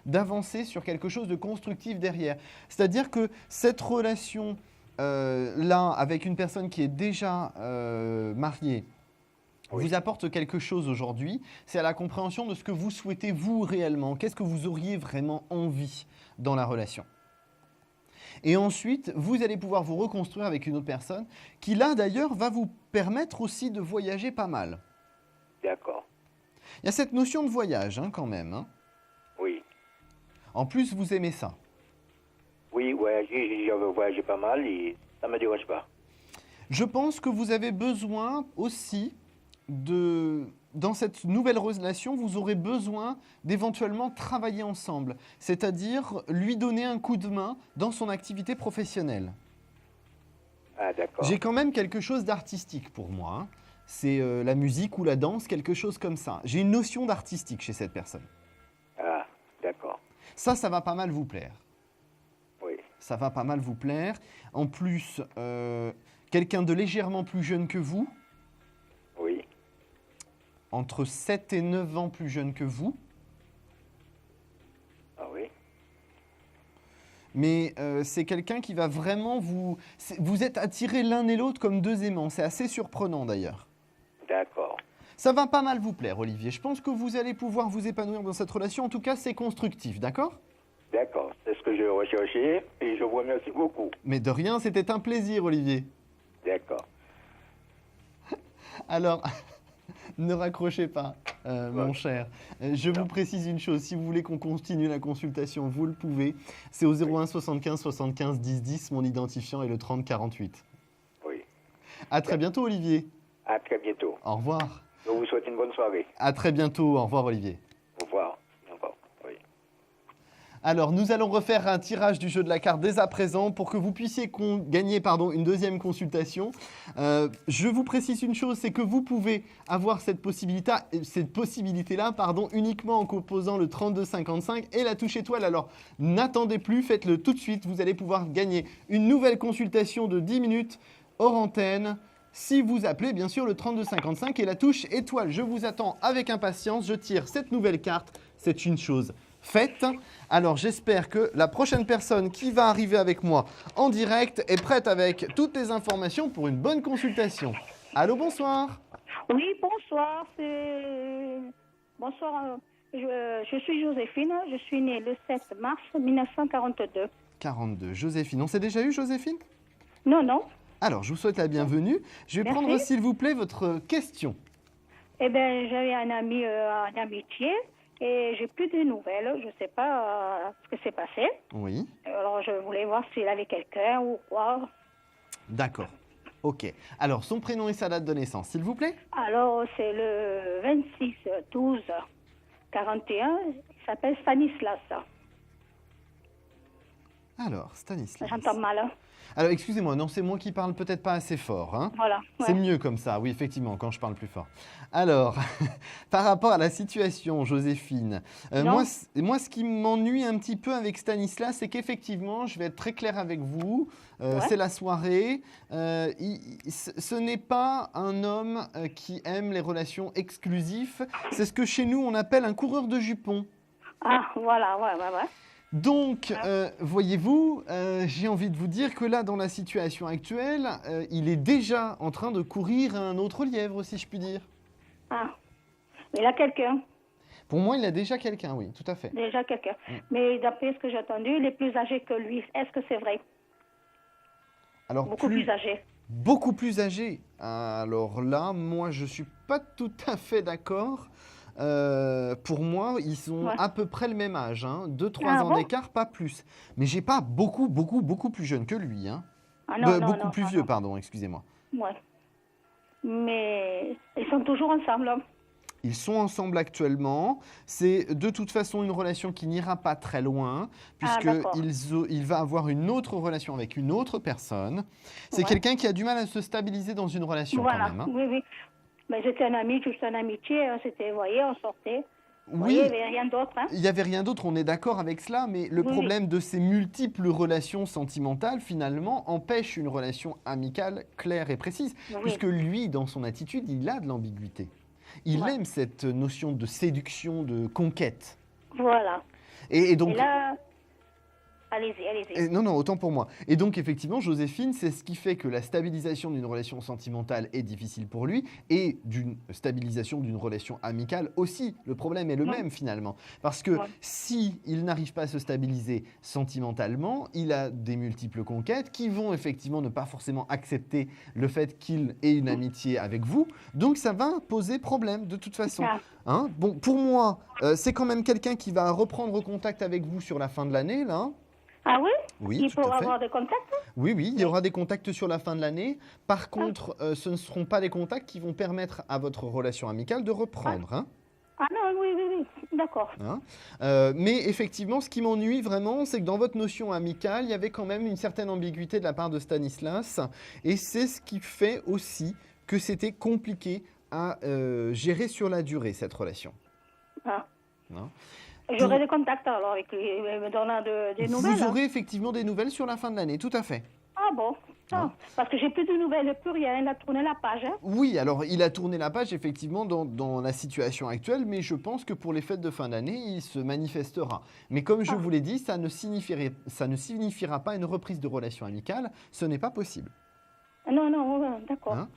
d'avancer sur quelque chose de constructif derrière. C'est-à-dire que cette relation là, avec une personne qui est déjà mariée, vous apporte quelque chose aujourd'hui. C'est à la compréhension de ce que vous souhaitez, vous, réellement. Qu'est-ce que vous auriez vraiment envie dans la relation ? Et ensuite, vous allez pouvoir vous reconstruire avec une autre personne qui, là, d'ailleurs, va vous permettre aussi de voyager pas mal. D'accord. Il y a cette notion de voyage, hein, quand même. Hein. Oui. En plus, vous aimez ça. Oui, j'avais voyagé pas mal et ça ne me dérange pas. Je pense que vous avez besoin aussi dans cette nouvelle relation, vous aurez besoin d'éventuellement travailler ensemble, c'est-à-dire lui donner un coup de main dans son activité professionnelle. Ah, d'accord. J'ai quand même quelque chose d'artistique pour moi. Hein. C'est la musique ou la danse, quelque chose comme ça. J'ai une notion d'artistique chez cette personne. Ah, d'accord. Ça va pas mal vous plaire. Oui. Ça va pas mal vous plaire. En plus, quelqu'un de légèrement plus jeune que vous. Oui. Entre 7 et 9 ans plus jeune que vous. Ah oui. Mais c'est quelqu'un qui va vraiment vous... Vous êtes attirés l'un et l'autre comme deux aimants. C'est assez surprenant d'ailleurs. D'accord. Ça va pas mal vous plaire, Olivier. Je pense que vous allez pouvoir vous épanouir dans cette relation. En tout cas, c'est constructif, d'accord ? D'accord. C'est ce que je recherchais et je vous remercie beaucoup. Mais de rien, c'était un plaisir, Olivier. D'accord. Alors... Ne raccrochez pas, mon cher. Je vous précise une chose, si vous voulez qu'on continue la consultation, vous le pouvez. C'est au 01 75 75 10 10, mon identifiant est le 30 48. Oui. À très bientôt, Olivier. À très bientôt. Au revoir. Je vous souhaite une bonne soirée. À très bientôt. Au revoir, Olivier. Au revoir. Encore. Oui. Alors, nous allons refaire un tirage du jeu de la carte dès à présent pour que vous puissiez gagner une deuxième consultation. Je vous précise une chose, c'est que vous pouvez avoir cette possibilité-là uniquement en composant le 3255 et la touche étoile. Alors, n'attendez plus, faites-le tout de suite. Vous allez pouvoir gagner une nouvelle consultation de 10 minutes hors antenne si vous appelez bien sûr le 3255 et la touche étoile. Je vous attends avec impatience. Je tire cette nouvelle carte. C'est une chose faite. Alors j'espère que la prochaine personne qui va arriver avec moi en direct est prête avec toutes les informations pour une bonne consultation. Allô, bonsoir. Oui, bonsoir. Bonsoir. Je suis Joséphine. Je suis née le 7 mars 1942. 42. Joséphine. On s'est déjà eu, Joséphine ? Non, non. Alors, je vous souhaite la bienvenue. Je vais prendre, s'il vous plaît, votre question. Eh bien, j'avais un ami en amitié et j'ai plus de nouvelles. Je ne sais pas ce que s'est passé. Oui. Alors, je voulais voir s'il avait quelqu'un ou quoi. D'accord. Ok. Alors, son prénom et sa date de naissance, s'il vous plaît? Alors, c'est le 26/12/41. Il s'appelle Stanislas. Alors, Stanislas. J'entends mal. Hein. Alors, excusez-moi, non, c'est moi qui parle peut-être pas assez fort. Hein. Voilà. C'est mieux comme ça, oui, effectivement, quand je parle plus fort. Alors, par rapport à la situation, Joséphine, moi, ce qui m'ennuie un petit peu avec Stanislas, c'est qu'effectivement, je vais être très clair avec vous, c'est la soirée. Ce n'est pas un homme qui aime les relations exclusives. C'est ce que chez nous, on appelle un coureur de jupons. Ah, voilà, ouais. Donc, voyez-vous, j'ai envie de vous dire que là, dans la situation actuelle, il est déjà en train de courir un autre lièvre, si je puis dire. Ah, il a quelqu'un. Pour moi, il a déjà quelqu'un, oui, tout à fait. Déjà quelqu'un. Mais d'après ce que j'ai entendu, il est plus âgé que lui. Est-ce que c'est vrai? Alors, beaucoup plus âgé. Beaucoup plus âgé. Alors là, moi, je ne suis pas tout à fait d'accord. Pour moi, ils sont à peu près le même âge, 2-3 ans d'écart, pas plus. Mais j'ai pas beaucoup plus jeune que lui. Hein. Beaucoup plus vieux, pardon, excusez-moi. Ouais. Mais ils sont toujours ensemble. Ils sont ensemble actuellement. C'est de toute façon une relation qui n'ira pas très loin, puisqu'il va avoir une autre relation avec une autre personne. C'est quelqu'un qui a du mal à se stabiliser dans une relation quand même. Hein. Oui. Mais j'étais un ami, juste une amitié. C'était, vous voyez, on sortait. Oui, il n'y avait rien d'autre. Hein. Il n'y avait rien d'autre, on est d'accord avec cela, mais le problème de ces multiples relations sentimentales, finalement, empêche une relation amicale claire et précise. Puisque lui, dans son attitude, il a de l'ambiguïté. Il aime cette notion de séduction, de conquête. Voilà. Et donc... Et là... Allez-y. Non, autant pour moi. Et donc, effectivement, Joséphine, c'est ce qui fait que la stabilisation d'une relation sentimentale est difficile pour lui et d'une stabilisation d'une relation amicale aussi. Le problème est le même, finalement. Parce que si il n'arrive pas à se stabiliser sentimentalement, il a des multiples conquêtes qui vont effectivement ne pas forcément accepter le fait qu'il ait une amitié avec vous. Donc, ça va poser problème, de toute façon. Hein? Bon, pour moi, c'est quand même quelqu'un qui va reprendre contact avec vous sur la fin de l'année, là. Ah oui? Oui, il faut avoir des contacts? Oui, il y aura des contacts sur la fin de l'année. Par contre, ce ne seront pas des contacts qui vont permettre à votre relation amicale de reprendre. Hein. Ah non, oui, d'accord. Hein. Mais effectivement, ce qui m'ennuie vraiment, c'est que dans votre notion amicale, il y avait quand même une certaine ambiguïté de la part de Stanislas. Et c'est ce qui fait aussi que c'était compliqué à gérer sur la durée, cette relation. Ah. Hein. J'aurai des contacts alors avec lui, me donnant des nouvelles. Vous aurez effectivement des nouvelles sur la fin de l'année, tout à fait. Ah bon? Parce que j'ai plus de nouvelles, plus rien, il a tourné la page. Hein. Oui, alors il a tourné la page effectivement dans la situation actuelle, mais je pense que pour les fêtes de fin d'année, il se manifestera. Mais comme je vous l'ai dit, ça ne signifiera pas une reprise de relation amicale, ce n'est pas possible. Non, d'accord. Hein?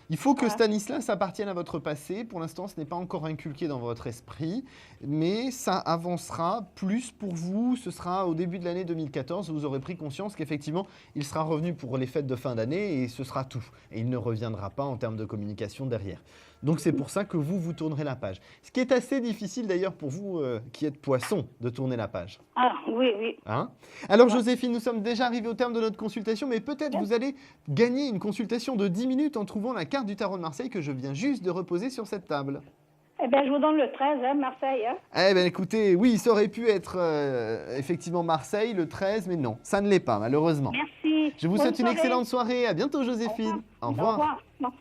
Il faut que Stanislas appartienne à votre passé. Pour l'instant, ce n'est pas encore inculqué dans votre esprit, mais ça avancera plus pour vous. Ce sera au début de l'année 2014. Vous aurez pris conscience qu'effectivement, il sera revenu pour les fêtes de fin d'année et ce sera tout. Et il ne reviendra pas en termes de communication derrière. Donc, c'est pour ça que vous tournerez la page. Ce qui est assez difficile d'ailleurs pour vous qui êtes poisson de tourner la page. Ah, oui. Hein? Alors, Joséphine, nous sommes déjà arrivés au terme de notre consultation, mais peut-être vous allez gagner une consultation de 10 minutes en trouvant la carte du tarot de Marseille que je viens juste de reposer sur cette table. Eh bien, je vous donne le 13, Marseille. Hein. Eh bien, écoutez, oui, ça aurait pu être effectivement Marseille, le 13, mais non, ça ne l'est pas, malheureusement. Merci. Je vous souhaite une excellente soirée. À bientôt, Joséphine. Au revoir. Au revoir.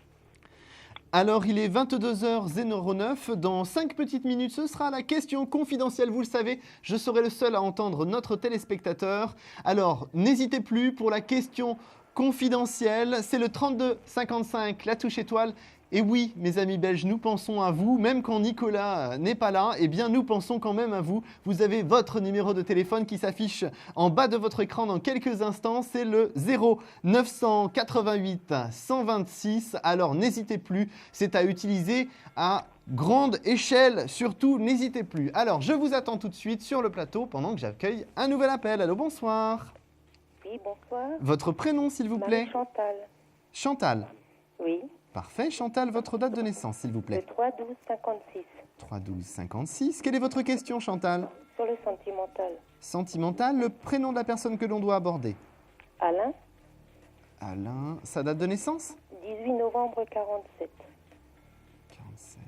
Alors, il est 22h09. Dans 5 petites minutes, ce sera la question confidentielle. Vous le savez, je serai le seul à entendre notre téléspectateur. Alors, n'hésitez plus pour la question confidentielle. C'est le 3255, la touche étoile. Et oui, mes amis belges, nous pensons à vous. Même quand Nicolas n'est pas là, eh bien, nous pensons quand même à vous. Vous avez votre numéro de téléphone qui s'affiche en bas de votre écran dans quelques instants. C'est le 0988 126. Alors, n'hésitez plus. C'est à utiliser à grande échelle. Surtout, n'hésitez plus. Alors, je vous attends tout de suite sur le plateau pendant que j'accueille un nouvel appel. Allô, bonsoir. Oui, bonsoir. Votre prénom, s'il vous plaît? Chantal. Chantal. Oui. Parfait. Chantal, votre date de naissance, s'il vous plaît. Le 3-12-56. 3-12-56. Quelle est votre question, Chantal? Sur le sentimental. Sentimental, le prénom de la personne que l'on doit aborder. Alain. Alain, sa date de naissance? 18 novembre 47. 47.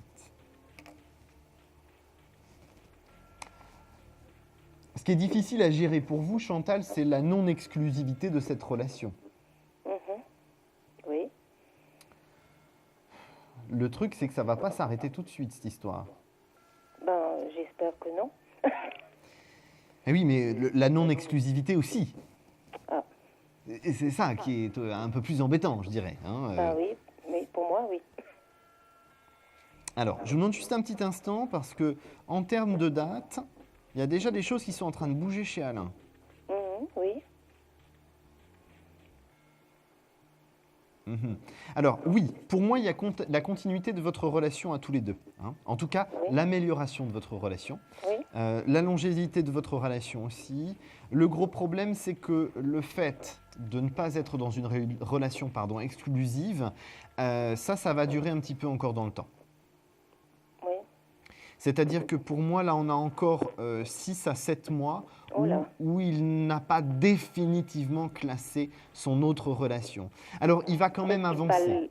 Ce qui est difficile à gérer pour vous, Chantal, c'est la non-exclusivité de cette relation. Oui. Le truc, c'est que ça ne va pas s'arrêter tout de suite, cette histoire. Ben, j'espère que non. Eh oui, mais la non-exclusivité aussi. Ah. Et c'est ça qui est un peu plus embêtant, je dirais. Ben oui, mais pour moi, oui. Alors, je vous demande juste un petit instant, parce que en termes de date, il y a déjà des choses qui sont en train de bouger chez Alain. Oui. Alors oui, pour moi, il y a la continuité de votre relation à tous les deux. En tout cas, l'amélioration de votre relation, la longévité de votre relation aussi. Le gros problème, c'est que le fait de ne pas être dans une relation exclusive, ça va durer un petit peu encore dans le temps. Oui. C'est-à-dire que pour moi, là, on a encore 6 à 7 mois où il n'a pas définitivement classé son autre relation. Alors, il va quand même avancer.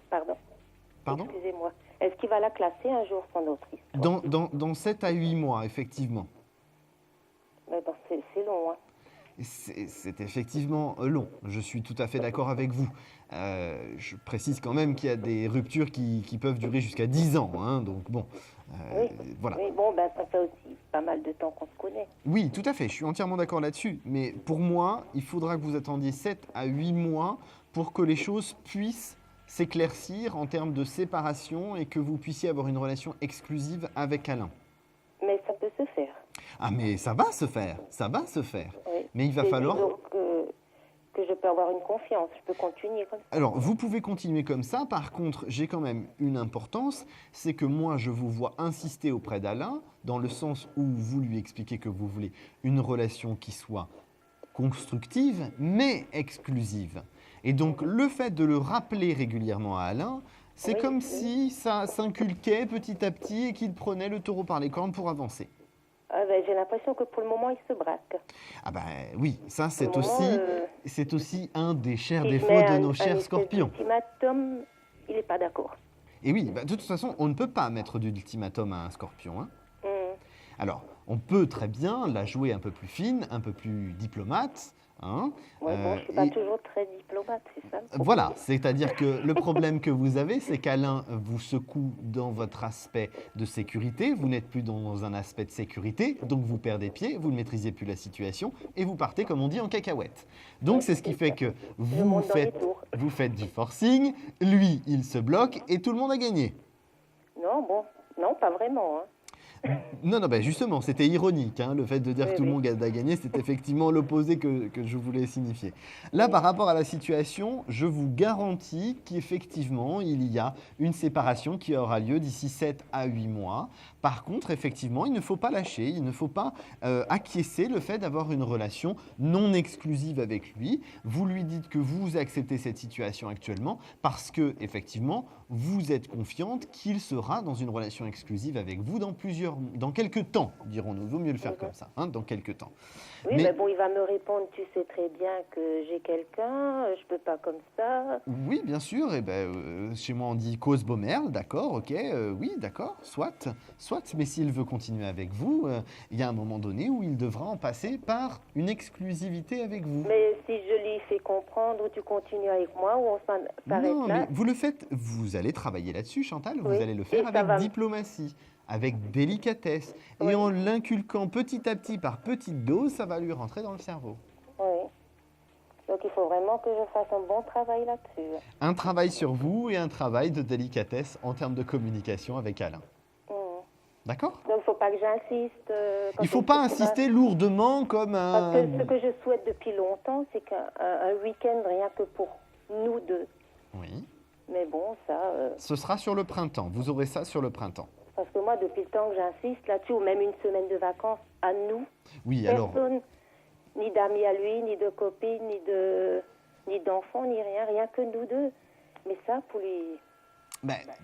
Pardon. Excusez-moi. Est-ce qu'il va la classer un jour, son autre histoire? Dans 7 à 8 mois, effectivement. Mais ben, c'est long, hein. C'est effectivement long. Je suis tout à fait d'accord avec vous. Je précise quand même qu'il y a des ruptures qui peuvent durer jusqu'à 10 ans. Donc bon, voilà. Oui, bon, ben, ça fait aussi pas mal de temps qu'on se connaît. Oui, tout à fait. Je suis entièrement d'accord là-dessus. Mais pour moi, il faudra que vous attendiez 7 à 8 mois pour que les choses puissent s'éclaircir en termes de séparation et que vous puissiez avoir une relation exclusive avec Alain. Mais ça peut se faire. Ah, mais ça va se faire. Ça va se faire. Oui. Mais il va falloir... Donc, que je peux avoir une confiance, je peux continuer comme ça. Alors, vous pouvez continuer comme ça. Par contre, j'ai quand même une importance, c'est que moi, je vous vois insister auprès d'Alain, dans le sens où vous lui expliquez que vous voulez une relation qui soit constructive, mais exclusive. Et donc, le fait de le rappeler régulièrement à Alain, c'est comme si ça s'inculquait petit à petit et qu'il prenait le taureau par les cornes pour avancer. Ah ben, j'ai l'impression que pour le moment, il se braque. Ah ben oui, ça c'est aussi un des chers défauts de nos chers scorpions. L'ultimatum, il n'est pas d'accord. Et oui, de toute façon, on ne peut pas mettre d'ultimatum à un scorpion. Alors, on peut très bien la jouer un peu plus fine, un peu plus diplomate. Bon, je ne suis pas toujours très diplomate, c'est ça? Voilà, c'est-à-dire que le problème que vous avez, c'est qu'Alain vous secoue dans votre aspect de sécurité, vous n'êtes plus dans un aspect de sécurité, donc vous perdez pied, vous ne maîtrisez plus la situation et vous partez, comme on dit, en cacahuète. Donc c'est ce qui fait que vous faites du forcing, lui, il se bloque et tout le monde a gagné. Non, pas vraiment, hein. Non, justement, c'était ironique. Le fait de dire que tout le monde a gagné, c'est effectivement l'opposé que je voulais signifier. Là, par rapport à la situation, je vous garantis qu'effectivement, il y a une séparation qui aura lieu d'ici 7 à 8 mois. Par contre, effectivement, il ne faut pas lâcher, il ne faut pas acquiescer le fait d'avoir une relation non exclusive avec lui. Vous lui dites que vous acceptez cette situation actuellement parce que, effectivement, vous êtes confiante qu'il sera dans une relation exclusive avec vous dans quelques temps, dirons-nous. Il vaut mieux le faire comme ça, dans quelques temps. Oui, mais bon, il va me répondre, tu sais très bien que j'ai quelqu'un, je peux pas comme ça. Oui, bien sûr. Chez moi, on dit cause Baumerle, d'accord, ok, oui, d'accord, soit. Mais s'il veut continuer avec vous, il y a un moment donné où il devra en passer par une exclusivité avec vous. Mais si je lui fais comprendre, tu continues avec moi, ou on s'arrête là. Non, mais vous le faites, vous allez travailler là-dessus, Chantal, vous allez le faire avec diplomatie, avec délicatesse, et en l'inculquant petit à petit par petites doses, ça va lui rentrer dans le cerveau. Oui. Donc il faut vraiment que je fasse un bon travail là-dessus. Un travail sur vous et un travail de délicatesse en termes de communication avec Alain. D'accord? Donc il ne faut pas que j'insiste. Il ne faut pas insister lourdement comme un... Parce que ce que je souhaite depuis longtemps, c'est qu'un week-end rien que pour nous deux. Oui. Mais bon, ça... Ce sera sur le printemps. Vous aurez ça sur le printemps. Parce que moi, depuis le temps que j'insiste là-dessus, ou même une semaine de vacances à nous, personne, ni d'amis à lui, ni de copines, ni d'enfants, ni rien que nous deux. Mais ça, pour lui...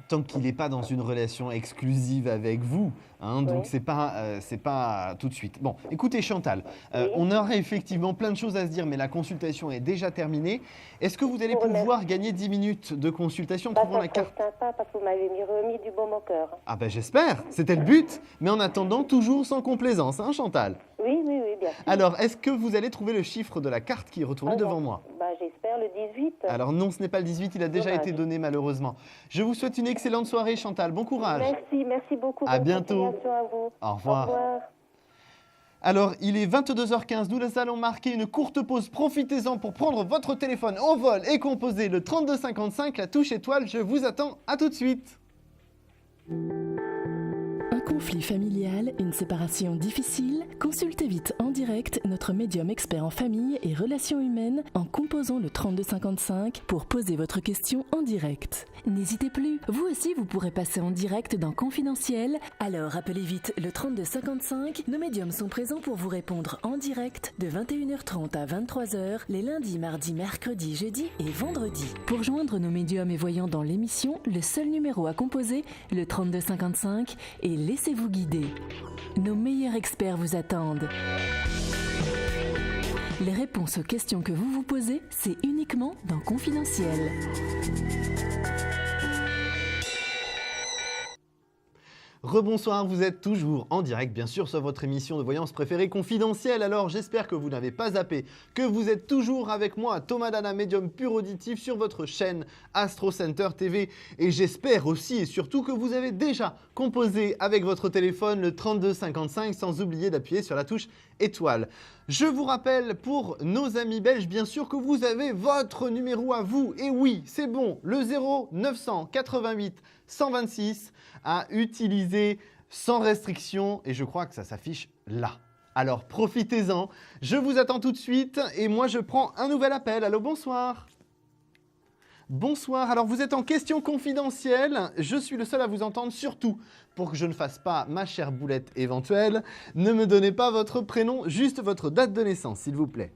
Tant qu'il n'est pas dans une relation exclusive avec vous, hein, donc c'est pas tout de suite. Bon, écoutez Chantal, on aurait effectivement plein de choses à se dire, mais la consultation est déjà terminée. Est-ce que vous allez pouvoir gagner 10 minutes de consultation en trouvant la carte? C'est sympa parce que vous m'avez remis du baume au cœur. Ah j'espère, c'était le but, mais en attendant, toujours sans complaisance, hein Chantal? Oui, bien sûr. Alors, est-ce que vous allez trouver le chiffre de la carte qui est retourné devant moi? J'espère le 18. Alors non, ce n'est pas le 18, il a déjà été donné malheureusement. Je vous souhaite une excellente soirée Chantal, bon courage. Merci beaucoup. À bientôt. À vous. Au revoir. Au revoir. Alors, il est 22h15, nous allons marquer une courte pause. Profitez-en pour prendre votre téléphone au vol et composer le 3255, la touche étoile. Je vous attends, à tout de suite. Un conflit familial, une séparation difficile? Consultez vite en direct notre médium expert en famille et relations humaines en composant le 3255 pour poser votre question en direct. N'hésitez plus, vous aussi vous pourrez passer en direct dans Confidentiel. Alors appelez vite le 3255, nos médiums sont présents pour vous répondre en direct de 21h30 à 23h les lundis, mardis, mercredis, jeudis et vendredis. Pour joindre nos médiums et voyants dans l'émission, le seul numéro à composer, le 3255, et laissez-vous guider. Nos meilleurs experts vous attendent. Les réponses aux questions que vous vous posez, c'est uniquement dans Confidentiel. Rebonsoir, vous êtes toujours en direct, bien sûr, sur votre émission de voyance préférée Confidentiel. Alors, j'espère que vous n'avez pas zappé, que vous êtes toujours avec moi, Thomas Dana, médium pur auditif, sur votre chaîne Astro Center TV. Et j'espère aussi et surtout que vous avez déjà composé avec votre téléphone le 3255, sans oublier d'appuyer sur la touche étoile. Je vous rappelle, pour nos amis belges, bien sûr, que vous avez votre numéro à vous. Et oui, c'est bon, le 0988 126 à utiliser sans restriction. Et je crois que ça s'affiche là. Alors, profitez-en. Je vous attends tout de suite. Et moi, je prends un nouvel appel. Allô, bonsoir. Bonsoir. Alors, vous êtes en question confidentielle. Je suis le seul à vous entendre, surtout pour que je ne fasse pas ma chère boulette éventuelle. Ne me donnez pas votre prénom, juste votre date de naissance, s'il vous plaît.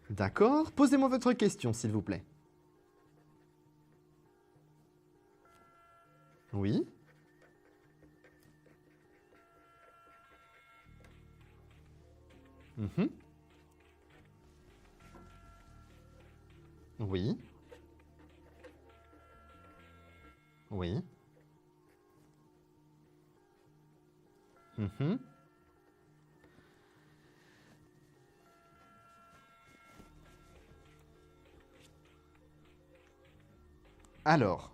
D'accord. Posez-moi votre question, s'il vous plaît. Oui. Oui. Oui. Alors,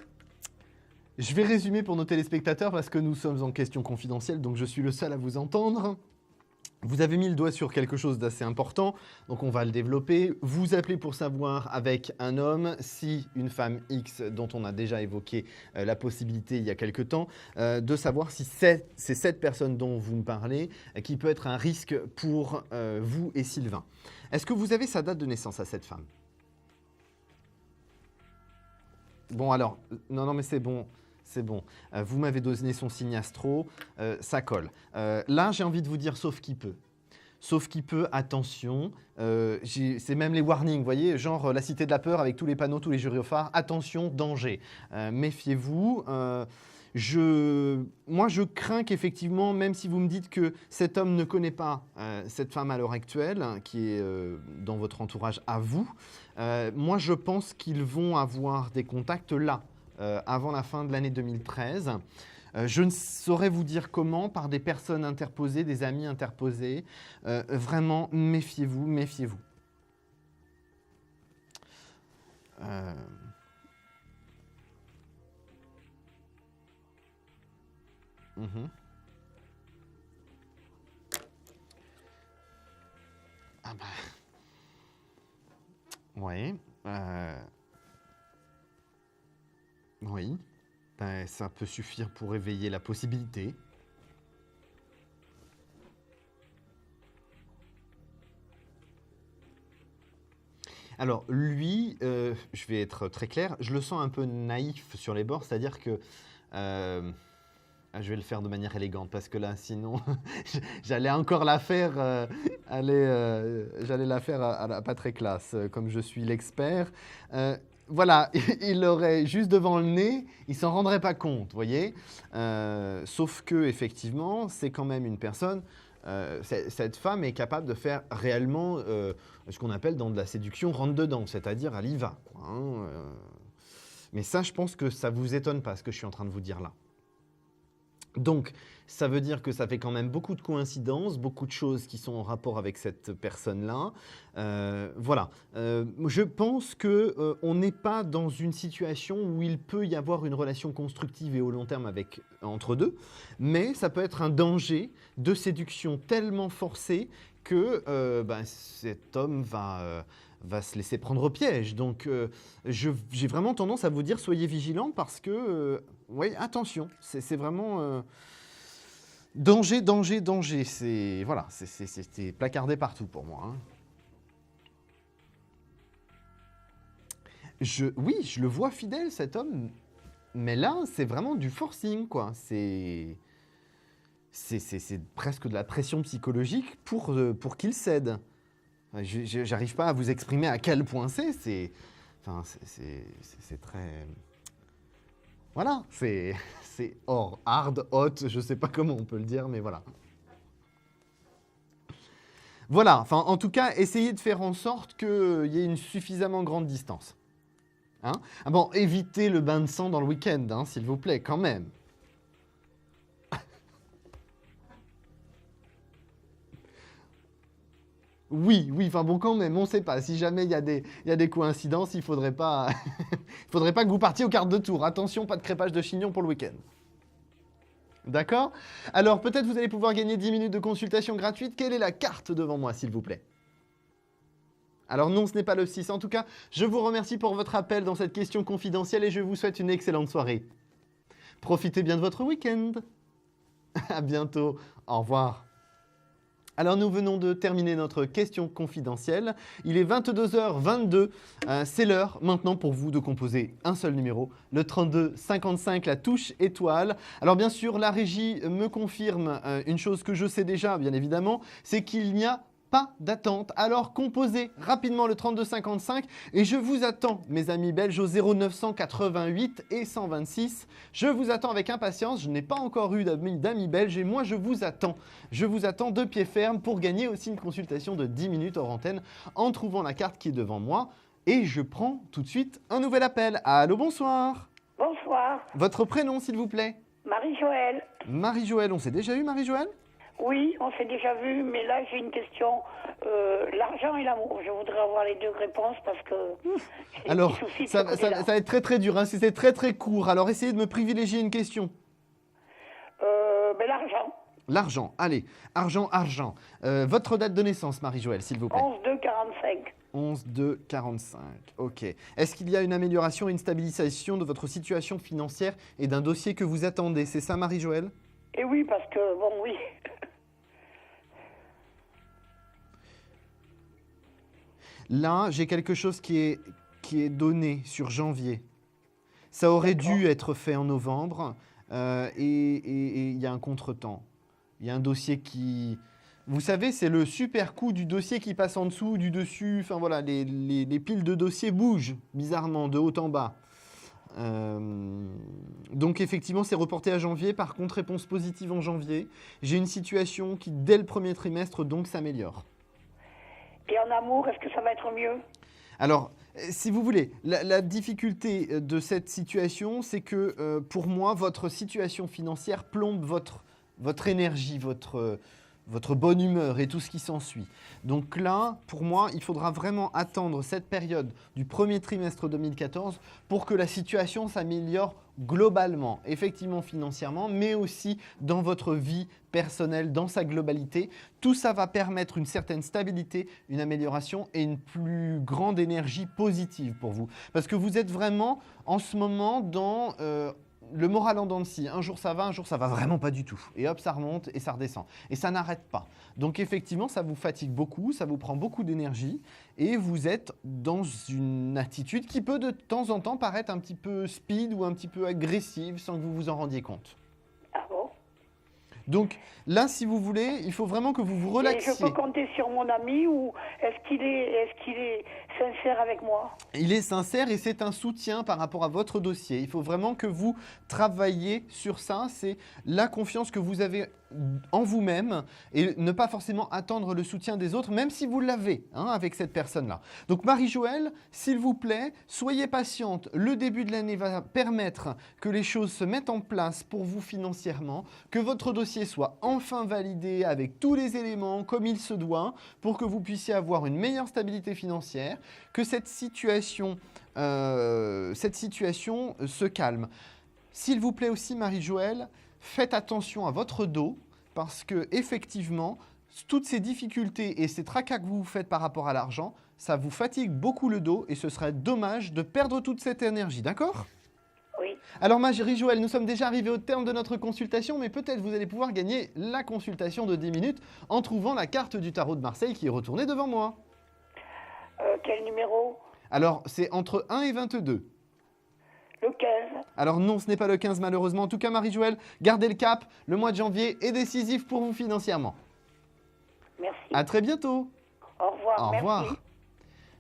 je vais résumer pour nos téléspectateurs parce que nous sommes en question confidentielle, donc je suis le seul à vous entendre. Vous avez mis le doigt sur quelque chose d'assez important, donc on va le développer. Vous appelez pour savoir avec un homme si une femme X, dont on a déjà évoqué la possibilité il y a quelque temps, de savoir si c'est cette personne dont vous me parlez qui peut être un risque pour vous et Sylvain. Est-ce que vous avez sa date de naissance à cette femme? Bon alors, non mais c'est bon. C'est bon. Vous m'avez donné son signe astro, ça colle. Là, j'ai envie de vous dire sauf qui peut. Sauf qui peut, attention. C'est même les warnings, vous voyez, genre la cité de la peur avec tous les panneaux, tous les gyrophares. Attention, danger. Méfiez-vous. Moi, je crains qu'effectivement, même si vous me dites que cet homme ne connaît pas cette femme à l'heure actuelle, qui est dans votre entourage à vous, moi, je pense qu'ils vont avoir des contacts là. Avant la fin de l'année 2013. Je ne saurais vous dire comment, par des personnes interposées, des amis interposés. Vraiment, méfiez-vous, méfiez-vous. Ah bah... Ouais... Oui, ben, ça peut suffire pour éveiller la possibilité. Alors lui, je vais être très clair, je le sens un peu naïf sur les bords, c'est-à-dire que... je vais le faire de manière élégante parce que là, sinon, j'allais encore la faire, j'allais la faire à pas très classe, comme je suis l'expert. voilà, il l'aurait juste devant le nez, il s'en rendrait pas compte, vous voyez. Sauf que effectivement, c'est quand même une personne. Cette femme est capable de faire réellement ce qu'on appelle dans de la séduction rentre dedans, c'est-à-dire elle y va. Quoi, hein, mais ça, je pense que ça vous étonne pas ce que je suis en train de vous dire là. Donc, ça veut dire que ça fait quand même beaucoup de coïncidences, beaucoup de choses qui sont en rapport avec cette personne-là. Voilà. Je pense qu'on n'est pas dans une situation où il peut y avoir une relation constructive et au long terme entre deux, mais ça peut être un danger de séduction tellement forcé que cet homme va se laisser prendre au piège. Donc, j'ai vraiment tendance à vous dire, soyez vigilants parce que, oui, attention, c'est vraiment danger, danger, danger. C'est placardé partout pour moi. Hein. Oui, je le vois fidèle, cet homme, mais là, c'est vraiment du forcing, quoi. C'est presque de la pression psychologique pour qu'il cède. J'arrive pas à vous exprimer à quel point c'est très... Voilà, c'est hard, hot, je sais pas comment on peut le dire, mais voilà. Voilà, enfin, en tout cas, essayez de faire en sorte qu'il y ait une suffisamment grande distance. Hein? Ah bon, évitez le bain de sang dans le week-end, hein, s'il vous plaît, quand même. Oui, enfin bon, quand même, on ne sait pas. Si jamais il y a des coïncidences, il ne faudrait pas que vous partiez aux cartes de tour. Attention, pas de crépage de chignon pour le week-end. D'accord? Alors, peut-être vous allez pouvoir gagner 10 minutes de consultation gratuite. Quelle est la carte devant moi, s'il vous plaît? Alors non, ce n'est pas le 6. En tout cas, je vous remercie pour votre appel dans cette question confidentielle et je vous souhaite une excellente soirée. Profitez bien de votre week-end. À bientôt. Au revoir. Alors nous venons de terminer notre question confidentielle. Il est 22h22. C'est l'heure maintenant pour vous de composer un seul numéro, le 32 55, la touche étoile. Alors bien sûr, la régie me confirme une chose que je sais déjà, bien évidemment, c'est qu'il n'y a pas d'attente. Alors composez rapidement le 32 55 et je vous attends, mes amis belges, au 0988 et 126. Je vous attends avec impatience. Je n'ai pas encore eu d'amis belges et moi je vous attends. Je vous attends de pied ferme pour gagner aussi une consultation de 10 minutes hors antenne en trouvant la carte qui est devant moi. Et je prends tout de suite un nouvel appel. Allô, bonsoir. Bonsoir. Votre prénom, s'il vous plaît? Marie-Joëlle. Marie-Joëlle, on s'est déjà eu, Marie-Joëlle? Oui, on s'est déjà vu, mais là j'ai une question. L'argent et l'amour, je voudrais avoir les deux réponses parce que... Alors, ça va être très très dur, hein, c'est très très court. Alors, essayez de me privilégier une question. L'argent. L'argent, allez. Argent. Votre date de naissance, Marie-Joëlle, s'il vous plaît. 11/2/45. 11/2/45, ok. Est-ce qu'il y a une amélioration et une stabilisation de votre situation financière et d'un dossier que vous attendez? C'est ça, Marie-Joëlle? Et oui, parce que, bon, oui. Là, j'ai quelque chose qui est donné sur janvier. Ça aurait dû être fait en novembre et il y a un contretemps. Il y a un dossier qui... Vous savez, c'est le super coup du dossier qui passe en dessous, du dessus. Enfin voilà, les piles de dossiers bougent bizarrement de haut en bas. Donc effectivement, c'est reporté à janvier. Par contre, réponse positive en janvier. J'ai une situation qui, dès le premier trimestre, donc s'améliore. Et en amour, est-ce que ça va être mieux? Alors, si vous voulez, la difficulté de cette situation, c'est que pour moi, votre situation financière plombe votre énergie, votre bonne humeur et tout ce qui s'ensuit. Donc là, pour moi, il faudra vraiment attendre cette période du premier trimestre 2014 pour que la situation s'améliore globalement, effectivement financièrement, mais aussi dans votre vie personnelle, dans sa globalité. Tout ça va permettre une certaine stabilité, une amélioration et une plus grande énergie positive pour vous. Parce que vous êtes vraiment en ce moment dans... le moral en dents de scie, un jour ça va vraiment pas du tout. Et hop, ça remonte et ça redescend. Et ça n'arrête pas. Donc effectivement, ça vous fatigue beaucoup, ça vous prend beaucoup d'énergie et vous êtes dans une attitude qui peut de temps en temps paraître un petit peu speed ou un petit peu agressive sans que vous vous en rendiez compte. Ah bon? Donc là, si vous voulez, il faut vraiment que vous vous relaxiez. Et je peux compter sur mon ami ou est-ce qu'il est sincère avec moi. Il est sincère et c'est un soutien par rapport à votre dossier. Il faut vraiment que vous travailliez sur ça. C'est la confiance que vous avez en vous-même et ne pas forcément attendre le soutien des autres, même si vous l'avez avec cette personne-là. Donc Marie-Joëlle, s'il vous plaît, soyez patiente. Le début de l'année va permettre que les choses se mettent en place pour vous financièrement, que votre dossier soit enfin validé avec tous les éléments comme il se doit pour que vous puissiez avoir une meilleure stabilité financière, que cette situation se calme. S'il vous plaît aussi, Marie-Joëlle, faites attention à votre dos parce que effectivement, toutes ces difficultés et ces tracas que vous faites par rapport à l'argent, ça vous fatigue beaucoup le dos et ce serait dommage de perdre toute cette énergie, d'accord ? Oui. Alors Marie-Joëlle, nous sommes déjà arrivés au terme de notre consultation, mais peut-être vous allez pouvoir gagner la consultation de 10 minutes en trouvant la carte du tarot de Marseille qui est retournée devant moi. Quel numéro ? Alors, c'est entre 1 et 22. Le 15. Alors non, ce n'est pas le 15 malheureusement. En tout cas, Marie-Joëlle, gardez le cap. Le mois de janvier est décisif pour vous financièrement. Merci. À très bientôt. Au revoir. Au revoir. Merci.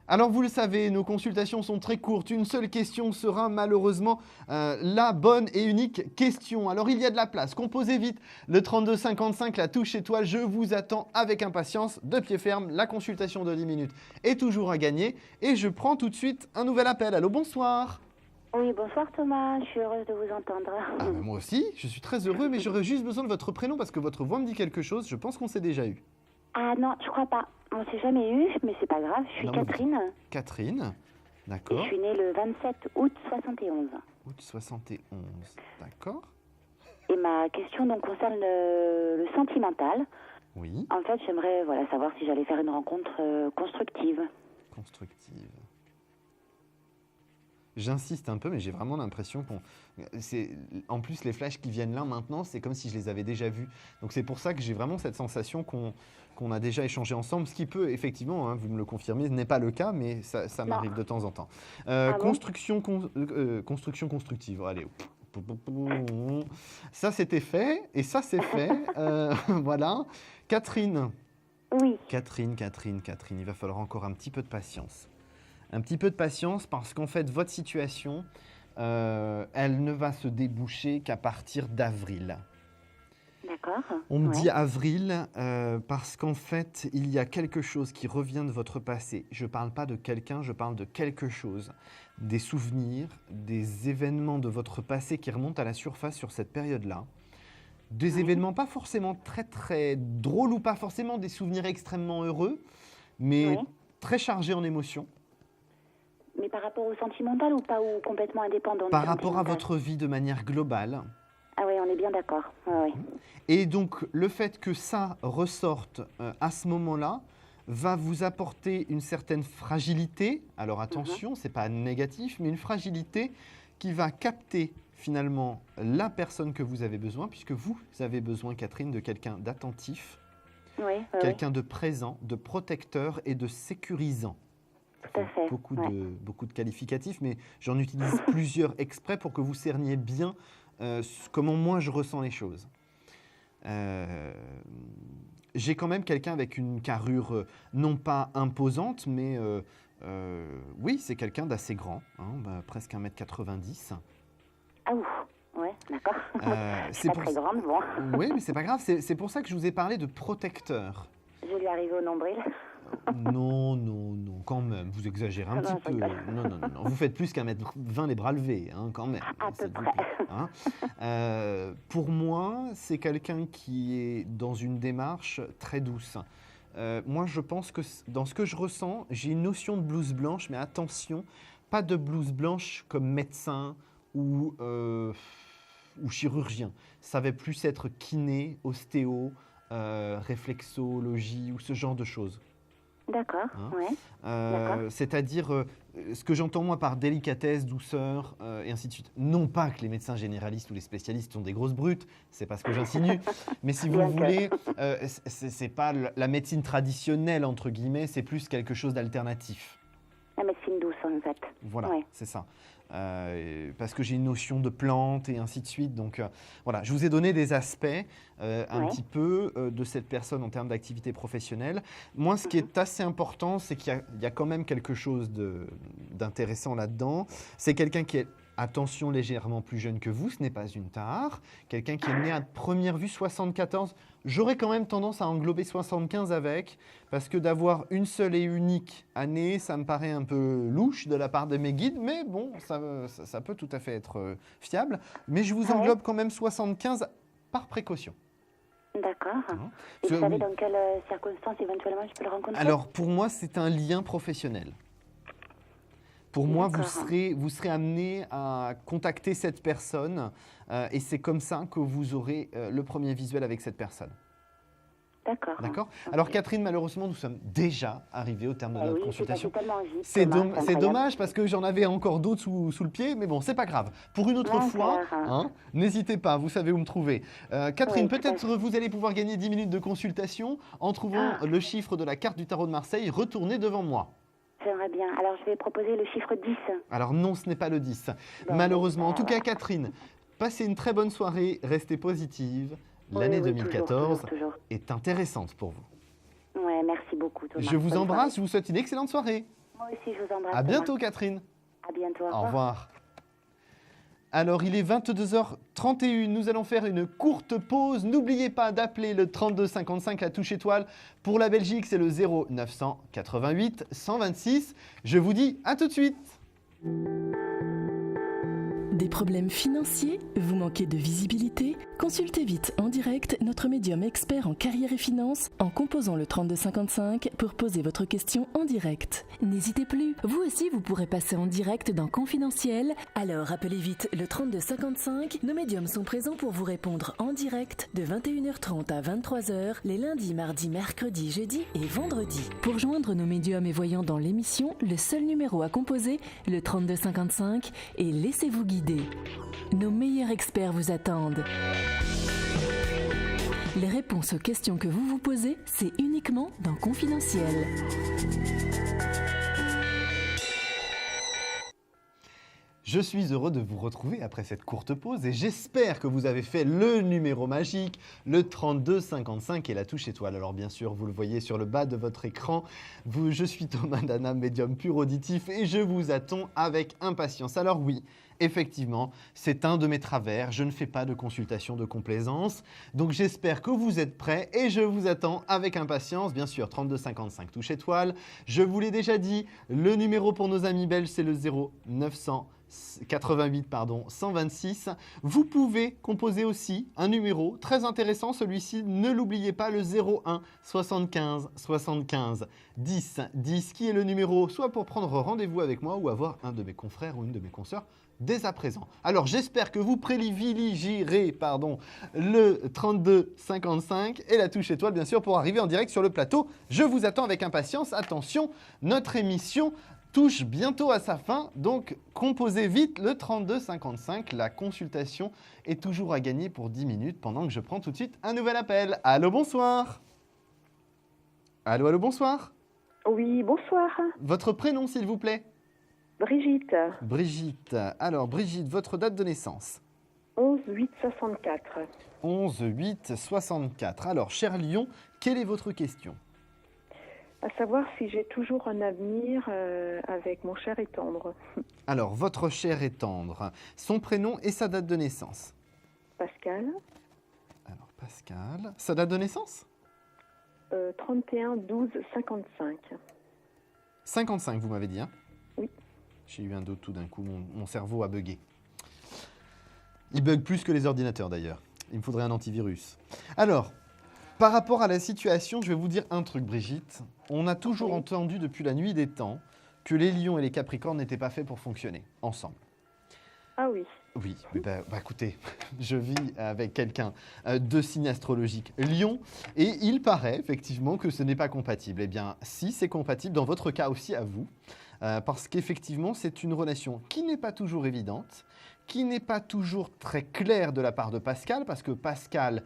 Alors vous le savez, nos consultations sont très courtes. Une seule question sera malheureusement la bonne et unique question. Alors il y a de la place. Composez vite le 3255, la touche étoile. Je vous attends avec impatience, de pied ferme. La consultation de 10 minutes est toujours à gagner. Et je prends tout de suite un nouvel appel. Allô, bonsoir. Oui, bonsoir Thomas, je suis heureuse de vous entendre. Moi aussi, je suis très heureux, mais j'aurais juste besoin de votre prénom parce que votre voix me dit quelque chose. Je pense qu'on s'est déjà eu. Ah non, je crois pas. On s'est jamais eu, mais c'est pas grave. Je suis Catherine. Catherine, d'accord. Et je suis née le 27 août 71. Août 71, d'accord. Et ma question donc concerne le sentimental. Oui. En fait, j'aimerais savoir si j'allais faire une rencontre constructive. Constructive. J'insiste un peu, mais j'ai vraiment l'impression en plus, les flashs qui viennent là maintenant, c'est comme si je les avais déjà vus. Donc c'est pour ça que j'ai vraiment cette sensation qu'on a déjà échangé ensemble, ce qui peut effectivement, vous me le confirmez, n'est pas le cas, mais ça m'arrive de temps en temps. Construction constructive. Allez, ça c'était fait, et ça c'est fait. Voilà. Catherine. Oui. Catherine, il va falloir encore un petit peu de patience. Un petit peu de patience parce qu'en fait, votre situation, elle ne va se déboucher qu'à partir d'avril. D'accord. On me dit avril parce qu'en fait, il y a quelque chose qui revient de votre passé. Je ne parle pas de quelqu'un, je parle de quelque chose. Des souvenirs, des événements de votre passé qui remontent à la surface sur cette période-là. Des événements pas forcément très très drôles ou pas forcément des souvenirs extrêmement heureux, mais très chargés en émotions. Mais par rapport au sentimental ou pas, ou complètement indépendant? Par rapport à votre vie de manière globale. Ah oui, on est bien d'accord. Ouais. Et donc, le fait que ça ressorte à ce moment-là va vous apporter une certaine fragilité. Alors attention, c'est pas négatif, mais une fragilité qui va capter finalement la personne que vous avez besoin, puisque vous avez besoin, Catherine, de quelqu'un d'attentif, quelqu'un de présent, de protecteur et de sécurisant. Tout à fait. Beaucoup de qualificatifs, mais j'en utilise plusieurs exprès pour que vous cerniez bien comment moi je ressens les choses. J'ai quand même quelqu'un avec une carrure non pas imposante, mais oui, c'est quelqu'un d'assez grand, presque 1m90. Ah ouf, ouais, d'accord. C'est pas très grande, bon. Oui, mais c'est pas grave, c'est pour ça que je vous ai parlé de protecteur. Je lui arrive au nombril. Non, quand même, vous exagérez un petit peu. Non, vous faites plus qu'1m20 les bras levés, quand même. À peu près. Pour moi, c'est quelqu'un qui est dans une démarche très douce. Moi, je pense que dans ce que je ressens, j'ai une notion de blouse blanche, mais attention, pas de blouse blanche comme médecin ou chirurgien. Ça va plus être kiné, ostéo, réflexologie ou ce genre de choses. D'accord, c'est-à-dire, ce que j'entends moi par délicatesse, douceur, et ainsi de suite. Non pas que les médecins généralistes ou les spécialistes sont des grosses brutes, c'est pas ce que j'insinue, mais si vous voulez, c'est pas la médecine traditionnelle, entre guillemets, c'est plus quelque chose d'alternatif. Ah médecine douce en fait. Voilà, c'est ça. Parce que j'ai une notion de plante et ainsi de suite. Donc voilà, je vous ai donné des aspects un petit peu de cette personne en termes d'activité professionnelle. Moi, ce qui est assez important, c'est qu'il y a quand même quelque chose d'intéressant là-dedans. C'est quelqu'un qui est, attention, légèrement plus jeune que vous, ce n'est pas une tare. Quelqu'un qui est né à première vue 74. J'aurais quand même tendance à englober 75 avec, parce que d'avoir une seule et unique année, ça me paraît un peu louche de la part de mes guides, mais bon, ça peut tout à fait être fiable. Mais je vous englobe quand même 75 par précaution. D'accord. Et vous savez dans quelles circonstances éventuellement je peux le rencontrer? Alors, pour moi, c'est un lien professionnel. Pour moi, vous serez amené à contacter cette personne et c'est comme ça que vous aurez le premier visuel avec cette personne. D'accord. D'accord. Alors Catherine, malheureusement, nous sommes déjà arrivés au terme de notre consultation. C'est dommage parce que j'en avais encore d'autres sous le pied, mais bon, c'est pas grave. Pour une autre fois, n'hésitez pas, vous savez où me trouver. Catherine, peut-être vous allez pouvoir gagner 10 minutes de consultation en trouvant le chiffre de la carte du tarot de Marseille. Retournez devant moi. J'aimerais bien. Alors, je vais proposer le chiffre 10. Alors non, ce n'est pas le 10. Malheureusement. En tout cas, Catherine, passez une très bonne soirée, restez positive. L'année 2014 est intéressante pour vous. Ouais, merci beaucoup, Thomas. Je vous embrasse, je vous souhaite une excellente soirée. Moi aussi, je vous embrasse. À bientôt, Catherine. À bientôt. Au revoir. Alors, il est 22h31. Nous allons faire une courte pause. N'oubliez pas d'appeler le 3255, la touche étoile. Pour la Belgique, c'est le 0988 126. Je vous dis à tout de suite. Des problèmes financiers? Vous manquez de visibilité? Consultez vite en direct notre médium expert en carrière et finances en composant le 3255 pour poser votre question en direct. N'hésitez plus, vous aussi vous pourrez passer en direct dans Confidentiel. Alors appelez vite le 3255. Nos médiums sont présents pour vous répondre en direct de 21h30 à 23h les lundis, mardis, mercredis, jeudis et vendredis. Pour joindre nos médiums et voyants dans l'émission, le seul numéro à composer, le 3255, et laissez-vous guider. Nos meilleurs experts vous attendent. Les réponses aux questions que vous vous posez, c'est uniquement dans Confidentiel. Je suis heureux de vous retrouver après cette courte pause et j'espère que vous avez fait le numéro magique, le 3255 et la touche étoile. Alors bien sûr, vous le voyez sur le bas de votre écran, je suis Thomas Dana, médium pur auditif et je vous attends avec impatience. Alors oui, effectivement, c'est un de mes travers, je ne fais pas de consultation de complaisance, donc j'espère que vous êtes prêts et je vous attends avec impatience. Bien sûr, 3255 touche étoile, je vous l'ai déjà dit, le numéro pour nos amis belges c'est le 0988 126. Vous pouvez composer aussi un numéro très intéressant, celui-ci, ne l'oubliez pas, le 01 75 75 10 10, qui est le numéro soit pour prendre rendez-vous avec moi ou avoir un de mes confrères ou une de mes consoeurs dès à présent. Alors j'espère que vous privilégierez le 3255 et la touche étoile bien sûr pour arriver en direct sur le plateau. Je vous attends avec impatience. Attention, notre émission touche bientôt à sa fin, donc composez vite le 3255. La consultation est toujours à gagner pour 10 minutes pendant que je prends tout de suite un nouvel appel. Allô, bonsoir. Allô, bonsoir. Oui, bonsoir. Votre prénom, s'il vous plaît? Brigitte. Brigitte. Alors, Brigitte, votre date de naissance? 11/8/64. 11/8/64. Alors, cher Lion, quelle est votre question? À savoir si j'ai toujours un avenir avec mon cher et tendre. Alors, votre cher et tendre, son prénom et sa date de naissance? Pascal. Alors, Pascal. Sa date de naissance? 31/12/55. 55, vous m'avez dit, hein? Oui. J'ai eu un doute tout d'un coup, mon cerveau a bugué. Il bug plus que les ordinateurs d'ailleurs. Il me faudrait un antivirus. Alors, par rapport à la situation, je vais vous dire un truc, Brigitte. On a toujours entendu depuis la nuit des temps que les lions et les capricornes n'étaient pas faits pour fonctionner ensemble. Ah oui. Oui, écoutez, je vis avec quelqu'un de signe astrologique Lion et il paraît effectivement que ce n'est pas compatible. Eh bien, si c'est compatible, dans votre cas aussi à vous, parce qu'effectivement, c'est une relation qui n'est pas toujours évidente, qui n'est pas toujours très claire de la part de Pascal, parce que Pascal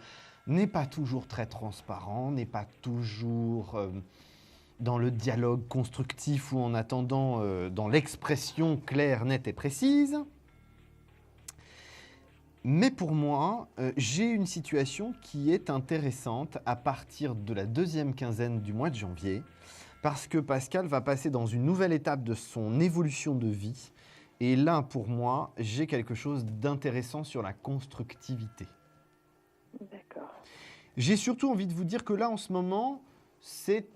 n'est pas toujours très transparent, n'est pas toujours dans le dialogue constructif ou en attendant dans l'expression claire, nette et précise. Mais pour moi, j'ai une situation qui est intéressante à partir de la deuxième quinzaine du mois de janvier, parce que Pascal va passer dans une nouvelle étape de son évolution de vie. Et là, pour moi, j'ai quelque chose d'intéressant sur la constructivité. D'accord. J'ai surtout envie de vous dire que là, en ce moment, c'est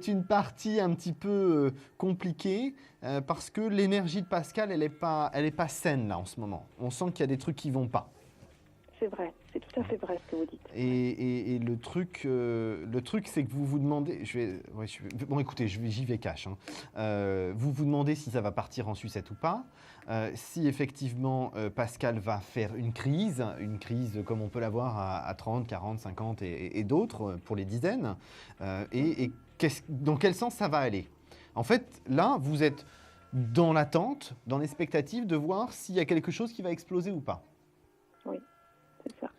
une partie un petit peu compliquée parce que l'énergie de Pascal, elle est pas saine là en ce moment. On sent qu'il y a des trucs qui vont pas. C'est vrai, c'est tout à fait vrai ce que vous dites. Et le truc, c'est que vous vous demandez... bon, écoutez, j'y vais cash. Vous vous demandez si ça va partir en sucette ou pas. Si effectivement Pascal va faire une crise comme on peut l'avoir à 30, 40, 50 et d'autres pour les dizaines. Dans quel sens ça va aller? En fait, là, vous êtes dans l'attente, dans l'expectative de voir s'il y a quelque chose qui va exploser ou pas. Oui, c'est ça.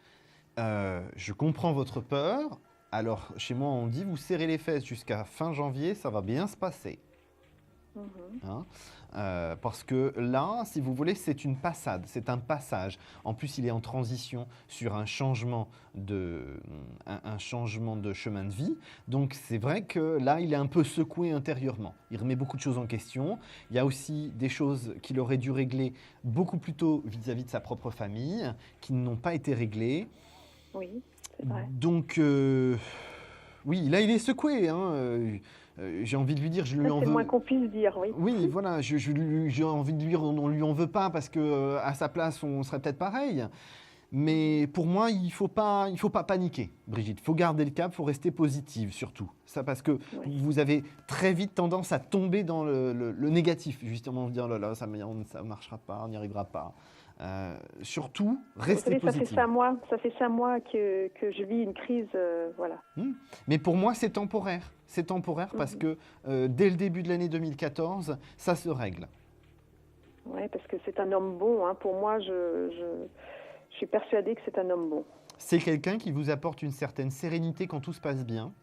Je comprends votre peur. Alors, chez moi, on dit, vous serrez les fesses jusqu'à fin janvier, ça va bien se passer. Parce que là, si vous voulez, c'est une passade, c'est un passage. En plus, il est en transition sur un changement de chemin de vie. Donc, c'est vrai que là, il est un peu secoué intérieurement. Il remet beaucoup de choses en question. Il y a aussi des choses qu'il aurait dû régler beaucoup plus tôt vis-à-vis de sa propre famille, qui n'ont pas été réglées. Oui, c'est vrai. Donc, oui, là, il est secoué, j'ai envie de lui dire, je lui en veux. C'est le moins qu'on puisse dire, oui. Oui, voilà, j'ai envie de lui dire, on lui en veut pas parce que à sa place, on serait peut-être pareil. Mais pour moi, il faut pas paniquer, Brigitte. Il faut garder le cap, il faut rester positive surtout. Ça parce que vous avez très vite tendance à tomber dans le négatif, justement, dire là, ça marchera pas, on n'y arrivera pas. Surtout, restez positive. Ça fait 5 mois que je vis une crise, voilà. Mais pour moi, c'est temporaire. C'est temporaire parce que dès le début de l'année 2014, ça se règle. Oui, parce que c'est un homme bon. Pour moi, je suis persuadée que c'est un homme bon. C'est quelqu'un qui vous apporte une certaine sérénité quand tout se passe bien,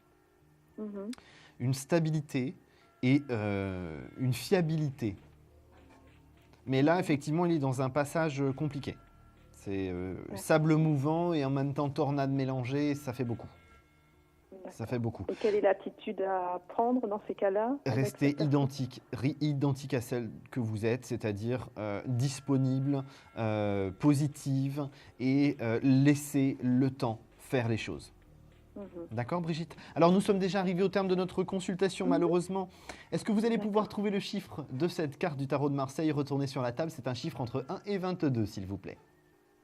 une stabilité et une fiabilité. Mais là, effectivement, il est dans un passage compliqué. C'est sable mouvant et en même temps tornade mélangée, ça fait beaucoup. Ça fait beaucoup. Et quelle est l'attitude à prendre dans ces cas-là? Restez identique à celle que vous êtes, c'est-à-dire disponible, positive et laissez le temps faire les choses. D'accord, Brigitte? Alors, nous sommes déjà arrivés au terme de notre consultation, malheureusement. Est-ce que vous allez pouvoir trouver le chiffre de cette carte du tarot de Marseille retournée sur la table? C'est un chiffre entre 1 et 22, s'il vous plaît.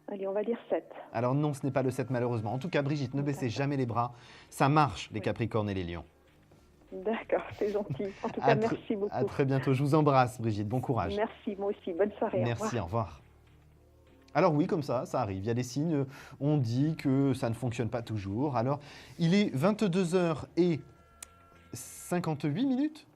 Allez, on va dire 7. Alors non, ce n'est pas le 7, malheureusement. En tout cas, Brigitte, ne baissez jamais les bras. Ça marche, les Capricornes et les Lions. D'accord, c'est gentil. En tout cas, merci beaucoup. À très bientôt. Je vous embrasse, Brigitte. Bon courage. Merci, moi aussi. Bonne soirée. Merci, au revoir. Alors oui, comme ça arrive. Il y a des signes, on dit que ça ne fonctionne pas toujours. Alors, il est 22h58.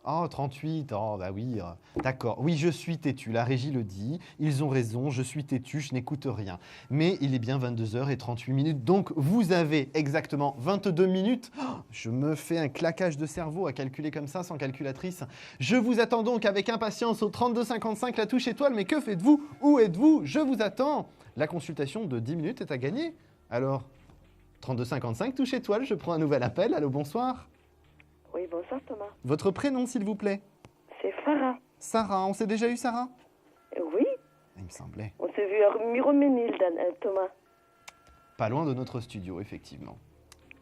Oh, 38, oh bah oui, d'accord. Oui, je suis têtu, la régie le dit. Ils ont raison, je suis têtu, je n'écoute rien. Mais il est bien 22h38. Donc, vous avez exactement 22 minutes. Oh, je me fais un claquage de cerveau à calculer comme ça, sans calculatrice. Je vous attends donc avec impatience au 3255, la touche étoile. Mais que faites-vous? Où êtes-vous? Je vous attends. La consultation de 10 minutes est à gagner. Alors, 3255, touche étoile, je prends un nouvel appel. Allô, bonsoir. Oui, bonsoir Thomas. Votre prénom, s'il vous plaît? C'est Sarah. Sarah, on s'est déjà eu, Sarah? Oui. Il me semblait. On s'est vu à Muroménil, Thomas. Pas loin de notre studio, effectivement.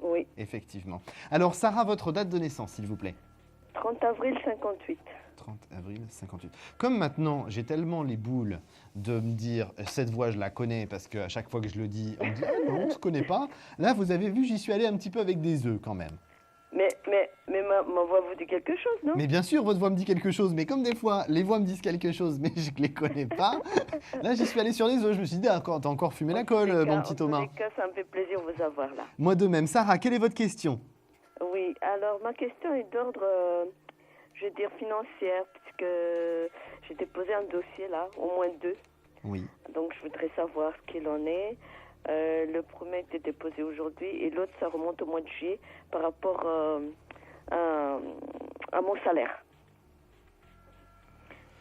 Oui. Effectivement. Alors, Sarah, votre date de naissance, s'il vous plaît? 30 avril 58. 30 avril 58. Comme maintenant, j'ai tellement les boules de me dire, cette voix, je la connais, parce qu'à chaque fois que je le dis, on me dit, ah non, on ne se connaît pas. Là, vous avez vu, j'y suis allé un petit peu avec des œufs, quand même. Mais ma voix vous dit quelque chose, non? Mais bien sûr, votre voix me dit quelque chose. Mais comme des fois, les voix me disent quelque chose, mais je ne les connais pas, là, j'y suis allé sur les œufs. Je me suis dit, t'as encore fumé la colle, mon petit Thomas. En tous les cas, ça me fait plaisir de vous avoir là. Moi de même. Sarah, quelle est votre question? Oui, alors ma question est d'ordre, je veux dire, financière, puisque j'ai déposé un dossier là, au moins 2. Oui. Donc, je voudrais savoir ce qu'il en est. Le premier a été déposé aujourd'hui et l'autre, ça remonte au mois de juillet par rapport à mon salaire.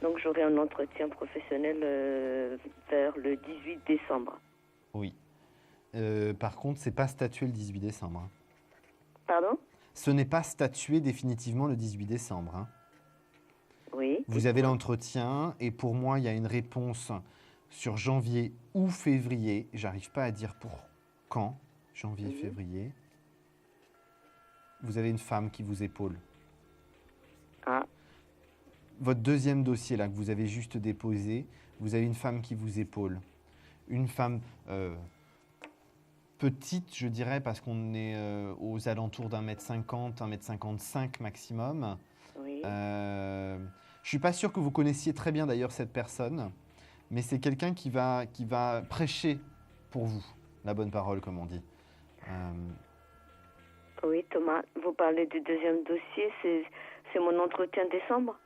Donc j'aurai un entretien professionnel vers le 18 décembre. Oui. Par contre, c'est pas statué le 18 décembre. Hein. Pardon ? Ce n'est pas statué définitivement le 18 décembre. Hein. Oui. Vous avez l'entretien et pour moi, il y a une réponse sur janvier ou février. J'arrive pas à dire pour quand. Janvier, février. Vous avez une femme qui vous épaule. Ah. Votre deuxième dossier là que vous avez juste déposé, vous avez une femme qui vous épaule. Une femme petite, je dirais, parce qu'on est aux alentours d'1m50, 1m55 maximum. Oui. Je ne suis pas sûr que vous connaissiez très bien d'ailleurs cette personne, mais c'est quelqu'un qui va prêcher pour vous, la bonne parole comme on dit. Oui, Thomas, vous parlez du deuxième dossier, c'est mon entretien de décembre ?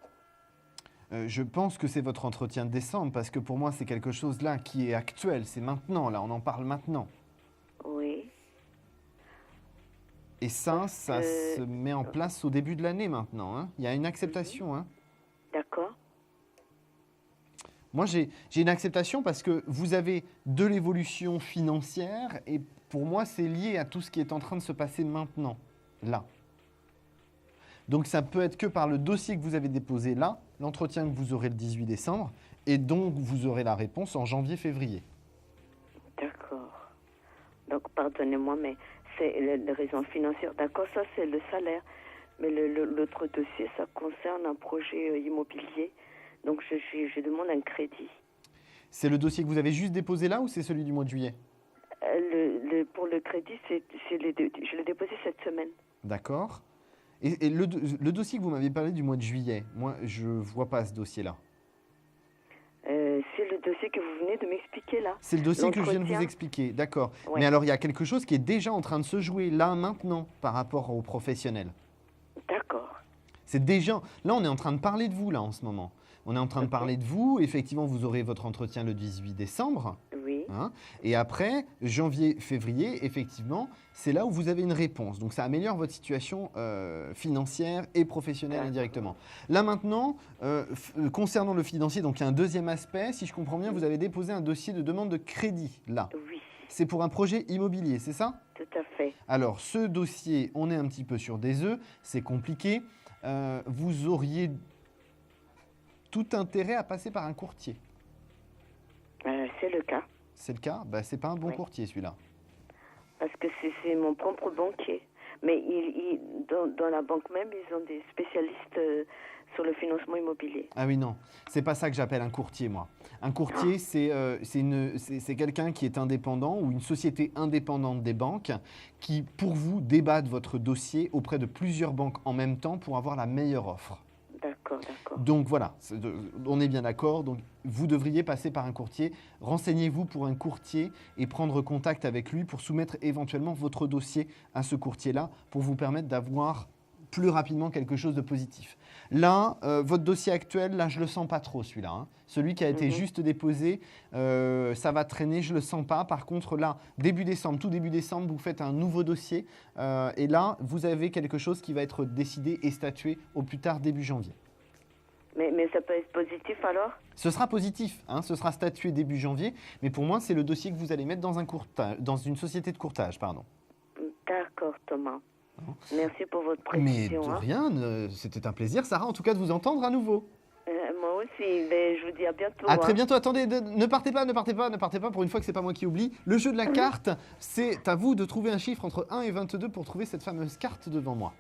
Je pense que c'est votre entretien de décembre, parce que pour moi, c'est quelque chose là qui est actuel, c'est maintenant, là, on en parle maintenant. Oui. Et ça se met en place au début de l'année maintenant. Hein. Il y a une acceptation. Hein. D'accord. Moi, j'ai une acceptation parce que vous avez de l'évolution financière et pour moi, c'est lié à tout ce qui est en train de se passer maintenant, là. Donc, ça peut être que par le dossier que vous avez déposé là, l'entretien que vous aurez le 18 décembre, et donc vous aurez la réponse en janvier-février. D'accord. Donc, pardonnez-moi, mais c'est les raisons financières. D'accord, ça, c'est le salaire. Mais l'autre dossier, ça concerne un projet immobilier. Donc, je demande un crédit. C'est le dossier que vous avez juste déposé là ou c'est celui du mois de juillet ? Pour le crédit, je l'ai déposé cette semaine. D'accord. Et le dossier que vous m'avez parlé du mois de juillet, moi, je ne vois pas ce dossier-là. C'est le dossier que vous venez de m'expliquer là. C'est le dossier que je viens de vous expliquer, d'accord. Ouais. Mais alors, il y a quelque chose qui est déjà en train de se jouer là, maintenant, par rapport aux professionnels. D'accord. C'est déjà... Là, on est en train de parler de vous, là, en ce moment. On est en train de parler de vous. Effectivement, vous aurez votre entretien le 18 décembre. Oui. Hein, et après, janvier, février, effectivement, c'est là où vous avez une réponse. Donc, ça améliore votre situation financière et professionnelle indirectement. Là, maintenant, concernant le financier, donc il y a un deuxième aspect. Si je comprends bien, vous avez déposé un dossier de demande de crédit, là. Oui. C'est pour un projet immobilier, c'est ça ? Tout à fait. Alors, ce dossier, on est un petit peu sur des œufs. C'est compliqué. Vous auriez tout intérêt à passer par un courtier. C'est le cas. C'est le cas ? C'est pas un bon courtier, celui-là. Parce que c'est mon propre banquier. Mais dans la banque même, ils ont des spécialistes sur le financement immobilier. Ah oui, non. C'est pas ça que j'appelle un courtier, moi. Un courtier, c'est quelqu'un qui est indépendant ou une société indépendante des banques qui, pour vous, débat de votre dossier auprès de plusieurs banques en même temps pour avoir la meilleure offre. D'accord, d'accord. Donc voilà, on est bien d'accord. Donc vous devriez passer par un courtier. Renseignez-vous pour un courtier et prendre contact avec lui pour soumettre éventuellement votre dossier à ce courtier-là pour vous permettre d'avoir plus rapidement quelque chose de positif. Là, votre dossier actuel, là, je le sens pas trop celui-là. Hein. Celui qui a été juste déposé, ça va traîner, je le sens pas. Par contre, là, tout début décembre, vous faites un nouveau dossier et là, vous avez quelque chose qui va être décidé et statué au plus tard début janvier. Mais ça peut être positif alors ? Ce sera positif, hein, ce sera statué début janvier, mais pour moi, c'est le dossier que vous allez mettre dans une société de courtage, pardon. D'accord, Thomas. Merci pour votre Mais précision. de rien, c'était un plaisir, Sarah, en tout cas, de vous entendre à nouveau. Moi aussi, mais je vous dis à bientôt. À très bientôt, attendez, ne partez pas, pour une fois que c'est pas moi qui oublie. Le jeu de la carte, c'est à vous de trouver un chiffre entre 1 et 22 pour trouver cette fameuse carte devant moi.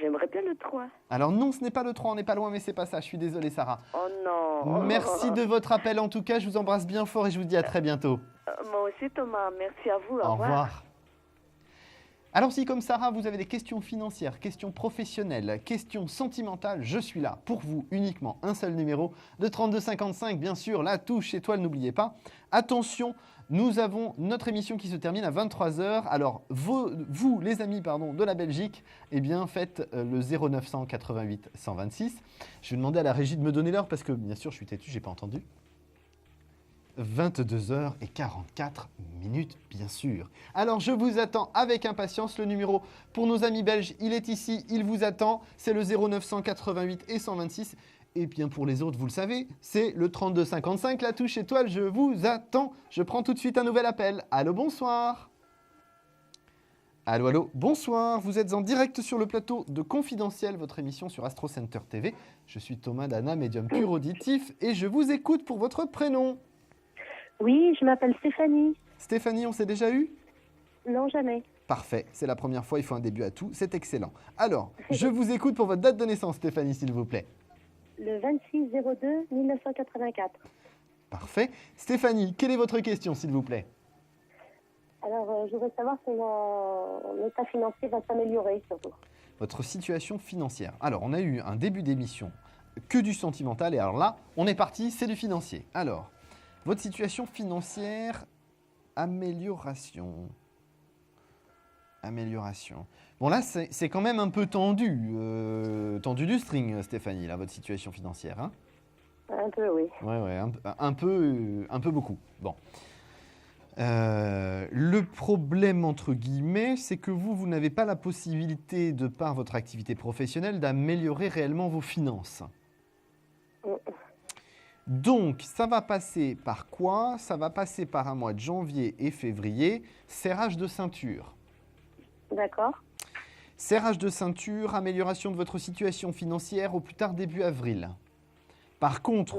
J'aimerais bien le 3. Alors non, ce n'est pas le 3, on n'est pas loin, mais c'est pas ça, je suis désolé, Sarah. Oh non. Merci de votre appel, en tout cas, je vous embrasse bien fort et je vous dis à très bientôt. Moi aussi, Thomas, merci à vous, au revoir. Alors si, comme Sarah, vous avez des questions financières, questions professionnelles, questions sentimentales, je suis là pour vous uniquement. Un seul numéro, de 3255, bien sûr, la touche étoile, n'oubliez pas. Attention, nous avons notre émission qui se termine à 23h. Alors, vous les amis de la Belgique, eh bien, faites le 0900 88 126. Je vais demander à la régie de me donner l'heure parce que, bien sûr, je suis têtu, je n'ai pas entendu. 22h44, bien sûr. Alors, je vous attends avec impatience. Le numéro pour nos amis belges, il est ici, il vous attend. C'est le 0988 et 126. Et bien pour les autres, vous le savez, c'est le 3255, la touche étoile. Je vous attends. Je prends tout de suite un nouvel appel. Allô, bonsoir. Allô, allô, bonsoir. Vous êtes en direct sur le plateau de Confidentiel, votre émission sur Astro Center TV. Je suis Thomas Dana, médium pur auditif, et je vous écoute pour votre prénom. Oui, je m'appelle Stéphanie. Stéphanie, on s'est déjà eu? Non, jamais. Parfait, c'est la première fois, il faut un début à tout, c'est excellent. Alors, je vous écoute pour votre date de naissance, Stéphanie, s'il vous plaît. Le 26/02/1984. Parfait. Stéphanie, quelle est votre question, s'il vous plaît? Alors, je voudrais savoir si mon état financier va s'améliorer, surtout. Votre situation financière. Alors, on a eu un début d'émission que du sentimental, et alors là, on est parti, c'est du financier. Alors, votre situation financière, amélioration. Bon, là, c'est quand même un peu tendu. Tendu du string, Stéphanie, là, votre situation financière. Hein? Un peu, oui. Ouais, un peu beaucoup. Bon. Le problème, entre guillemets, c'est que vous n'avez pas la possibilité, de par votre activité professionnelle, d'améliorer réellement vos finances. Donc, ça va passer par quoi? Ça va passer par un mois de janvier et février, serrage de ceinture. D'accord. Serrage de ceinture, amélioration de votre situation financière au plus tard début avril. Par contre,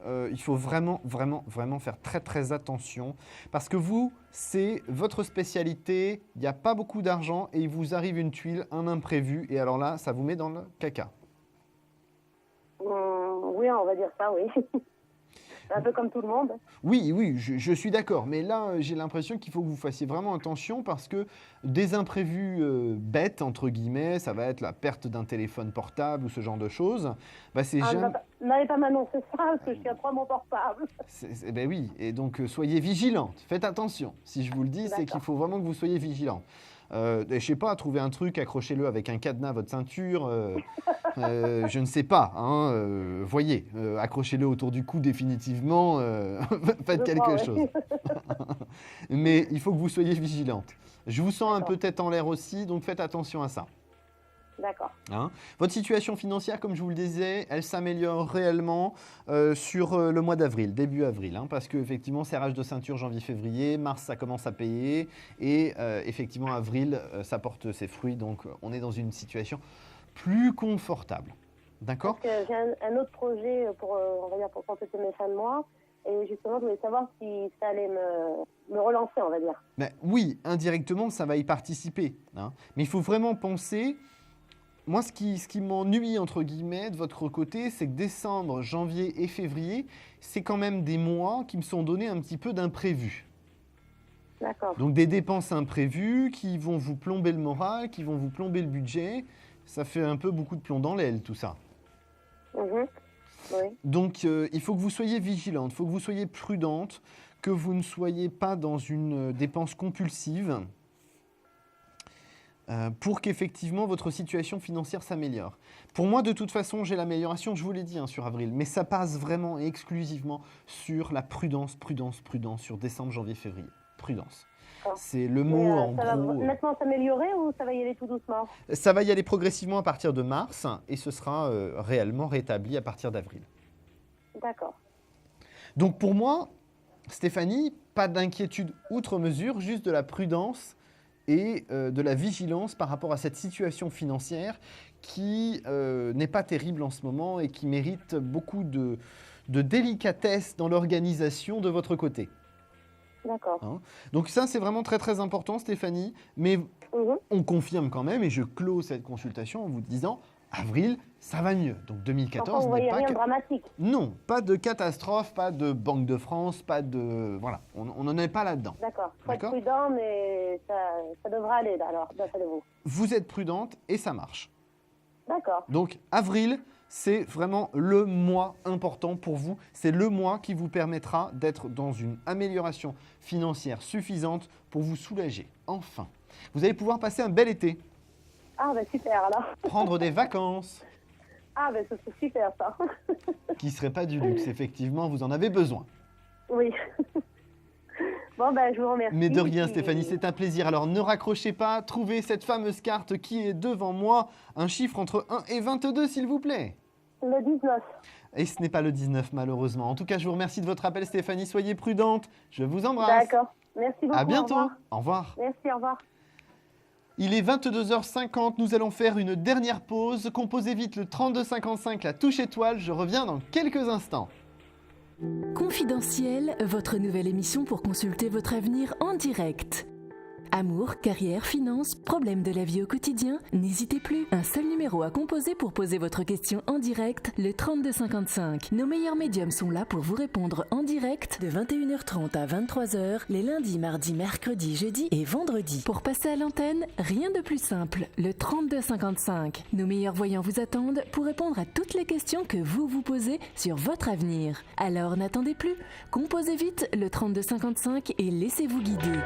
il faut vraiment faire très très attention parce que vous, c'est votre spécialité, il n'y a pas beaucoup d'argent et il vous arrive une tuile, un imprévu et alors là, ça vous met dans le caca. Oui, on va dire ça, oui. Un peu comme tout le monde. Oui, je suis d'accord. Mais là, j'ai l'impression qu'il faut que vous fassiez vraiment attention parce que des imprévus bêtes, entre guillemets, ça va être la perte d'un téléphone portable ou ce genre de choses. Bah, c'est jamais... N'allez pas m'annoncer ça parce que je tiens trop mon portable. Ben oui, et donc soyez vigilante. Faites attention. Si je vous le dis, c'est qu'il faut vraiment que vous soyez vigilante. Je sais pas, trouvez un truc, accrochez-le avec un cadenas à votre ceinture. Je ne sais pas. Hein, voyez, accrochez-le autour du cou définitivement. Faites quelque chose. Mais il faut que vous soyez vigilante. Je vous sens un peu tête en l'air aussi, donc faites attention à ça. D'accord. Hein, votre situation financière, comme je vous le disais, elle s'améliore réellement sur le mois d'avril, début avril, hein, parce qu'effectivement, serrage de ceinture janvier-février, mars, ça commence à payer, et effectivement, avril, ça porte ses fruits, donc on est dans une situation plus confortable. D'accord? Parce que j'ai un autre projet pour compléter mes fins de mois, et justement, je voulais savoir si ça allait me relancer, on va dire. Ben, oui, indirectement, ça va y participer, hein, mais il faut vraiment penser... Moi, ce qui m'ennuie, entre guillemets, de votre côté, c'est que décembre, janvier et février, c'est quand même des mois qui me sont donnés un petit peu d'imprévus. D'accord. Donc, des dépenses imprévues qui vont vous plomber le moral, qui vont vous plomber le budget. Ça fait un peu beaucoup de plomb dans l'aile, tout ça. Oui. Donc, il faut que vous soyez vigilante, il faut que vous soyez prudente, que vous ne soyez pas dans une dépense compulsive. Pour qu'effectivement votre situation financière s'améliore. Pour moi, de toute façon, j'ai l'amélioration, je vous l'ai dit, hein, sur avril, mais ça passe vraiment et exclusivement sur la prudence sur décembre, janvier, février. Prudence. C'est le mot en gros. Ça va nettement s'améliorer ou ça va y aller tout doucement? Ça va y aller progressivement à partir de mars et ce sera réellement rétabli à partir d'avril. D'accord. Donc pour moi, Stéphanie, pas d'inquiétude outre mesure, juste de la prudence et de la vigilance par rapport à cette situation financière qui n'est pas terrible en ce moment et qui mérite beaucoup de délicatesse dans l'organisation de votre côté. D'accord. Hein, donc ça, c'est vraiment très très important, Stéphanie, mais on confirme quand même, et je clôt cette consultation en vous disant, avril, ça va mieux. Donc 2014 enfin, n'est pas... rien de dramatique. Non, pas de catastrophe, pas de Banque de France, pas de... Voilà, on n'en est pas là-dedans. D'accord, faut être prudent, mais ça devrait aller, alors, d'après vous. Vous êtes prudente et ça marche. D'accord. Donc avril, c'est vraiment le mois important pour vous. C'est le mois qui vous permettra d'être dans une amélioration financière suffisante pour vous soulager. Enfin, vous allez pouvoir passer un bel été. Ah, ben super alors. Prendre des vacances. Ah, ben c'est super ça. Qui ne serait pas du luxe, effectivement, vous en avez besoin. Oui. Bon, ben, je vous remercie. Mais de rien, Stéphanie, c'est un plaisir. Alors, ne raccrochez pas. Trouvez cette fameuse carte qui est devant moi. Un chiffre entre 1 et 22, s'il vous plaît. Le 19. Et ce n'est pas le 19, malheureusement. En tout cas, je vous remercie de votre appel, Stéphanie. Soyez prudente. Je vous embrasse. D'accord. Merci beaucoup. À bientôt. Au revoir. Au revoir. Merci, au revoir. Il est 22h50. Nous allons faire une dernière pause. Composez vite le 3255, la touche étoile. Je reviens dans quelques instants. Confidentiel, votre nouvelle émission pour consulter votre avenir en direct. Amour, carrière, finances, problèmes de la vie au quotidien, n'hésitez plus. Un seul numéro à composer pour poser votre question en direct, le 3255. Nos meilleurs médiums sont là pour vous répondre en direct de 21h30 à 23h, les lundis, mardis, mercredis, jeudis et vendredis. Pour passer à l'antenne, rien de plus simple, le 3255. Nos meilleurs voyants vous attendent pour répondre à toutes les questions que vous vous posez sur votre avenir. Alors n'attendez plus, composez vite le 3255 et laissez-vous guider.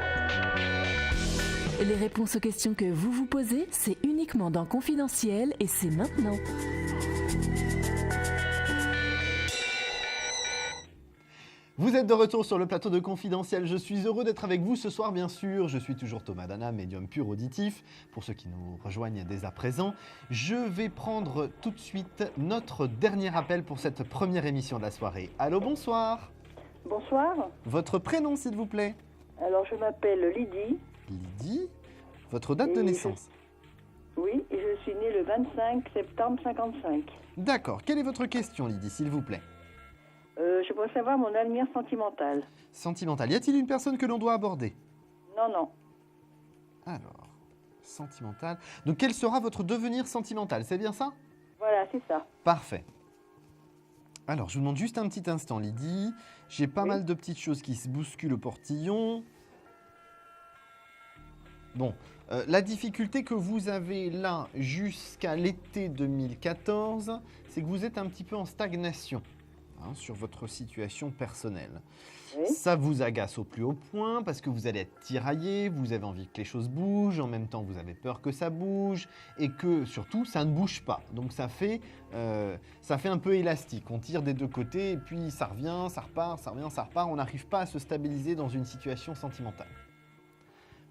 Les réponses aux questions que vous vous posez, c'est uniquement dans Confidentiel et c'est maintenant. Vous êtes de retour sur le plateau de Confidentiel. Je suis heureux d'être avec vous ce soir, bien sûr. Je suis toujours Thomas Dana, médium pur auditif. Pour ceux qui nous rejoignent dès à présent, je vais prendre tout de suite notre dernier appel pour cette première émission de la soirée. Allô, bonsoir. Bonsoir. Votre prénom, s'il vous plaît. Alors, je m'appelle Lydie. Lydie, votre date de naissance. Oui, et je suis née le 25 septembre 55. D'accord. Quelle est votre question, Lydie, s'il vous plaît? Je voudrais savoir mon avenir sentimental. Sentimental. Y a-t-il une personne que l'on doit aborder? Non, non. Alors, sentimental. Donc, quel sera votre devenir sentimental? C'est bien ça? Voilà, c'est ça. Parfait. Alors, je vous demande juste un petit instant, Lydie. J'ai pas mal de petites choses qui se bousculent au portillon. Bon, la difficulté que vous avez là jusqu'à l'été 2014, c'est que vous êtes un petit peu en stagnation sur votre situation personnelle. Oui. Ça vous agace au plus haut point parce que vous allez être tiraillé, vous avez envie que les choses bougent, en même temps vous avez peur que ça bouge et que surtout ça ne bouge pas. Donc ça fait un peu élastique, on tire des deux côtés et puis ça revient, ça repart, ça revient, ça repart, on n'arrive pas à se stabiliser dans une situation sentimentale.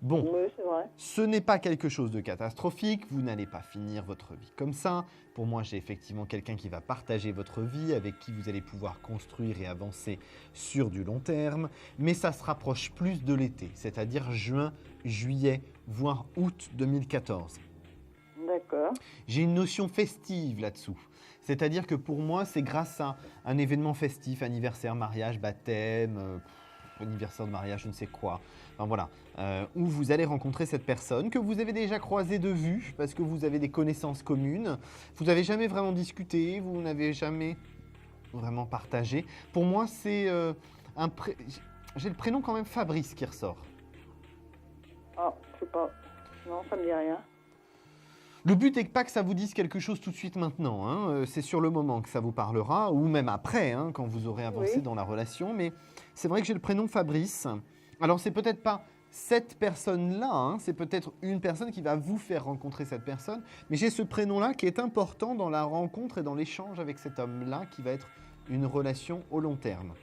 Bon, oui, c'est vrai. Ce n'est pas quelque chose de catastrophique, vous n'allez pas finir votre vie comme ça. Pour moi, j'ai effectivement quelqu'un qui va partager votre vie, avec qui vous allez pouvoir construire et avancer sur du long terme. Mais ça se rapproche plus de l'été, c'est-à-dire juin, juillet, voire août 2014. D'accord. J'ai une notion festive là-dessous. C'est-à-dire que pour moi, c'est grâce à un événement festif, anniversaire, mariage, baptême, anniversaire de mariage, je ne sais quoi. Enfin voilà, où vous allez rencontrer cette personne que vous avez déjà croisée de vue parce que vous avez des connaissances communes. Vous n'avez jamais vraiment discuté, vous n'avez jamais vraiment partagé. Pour moi, c'est j'ai le prénom quand même Fabrice qui ressort. Ah, je sais pas. Non, ça me dit rien. Le but n'est pas que ça vous dise quelque chose tout de suite maintenant. Hein. C'est sur le moment que ça vous parlera, ou même après, quand vous aurez avancé dans la relation. Mais c'est vrai que j'ai le prénom Fabrice. Alors, c'est peut-être pas cette personne-là, c'est peut-être une personne qui va vous faire rencontrer cette personne. Mais j'ai ce prénom-là qui est important dans la rencontre et dans l'échange avec cet homme-là, qui va être une relation au long terme.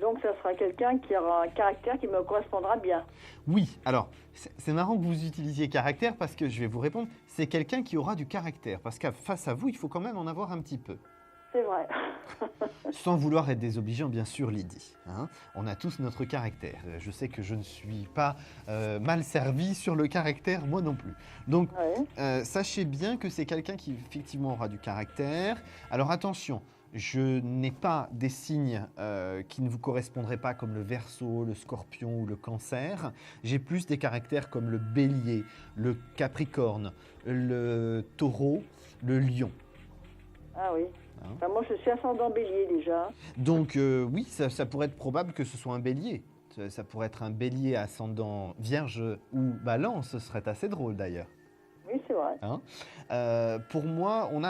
Donc, ça sera quelqu'un qui aura un caractère qui me correspondra bien. Oui, alors, c'est marrant que vous utilisiez caractère parce que je vais vous répondre, c'est quelqu'un qui aura du caractère. Parce qu'à face à vous, il faut quand même en avoir un petit peu. C'est vrai. Sans vouloir être désobligeant, bien sûr, Lydie. On a tous notre caractère. Je sais que je ne suis pas mal servi sur le caractère, moi non plus. Donc, sachez bien que c'est quelqu'un qui, effectivement, aura du caractère. Alors, attention. Je n'ai pas des signes qui ne vous correspondraient pas comme le Verseau, le Scorpion ou le Cancer. J'ai plus des caractères comme le Bélier, le Capricorne, le Taureau, le Lion. Ah oui. Enfin, moi, je suis ascendant Bélier déjà. Donc oui, ça pourrait être probable que ce soit un Bélier. Ça pourrait être un Bélier ascendant Vierge ou Balance, ce serait assez drôle d'ailleurs. Oui, c'est vrai. Pour moi, on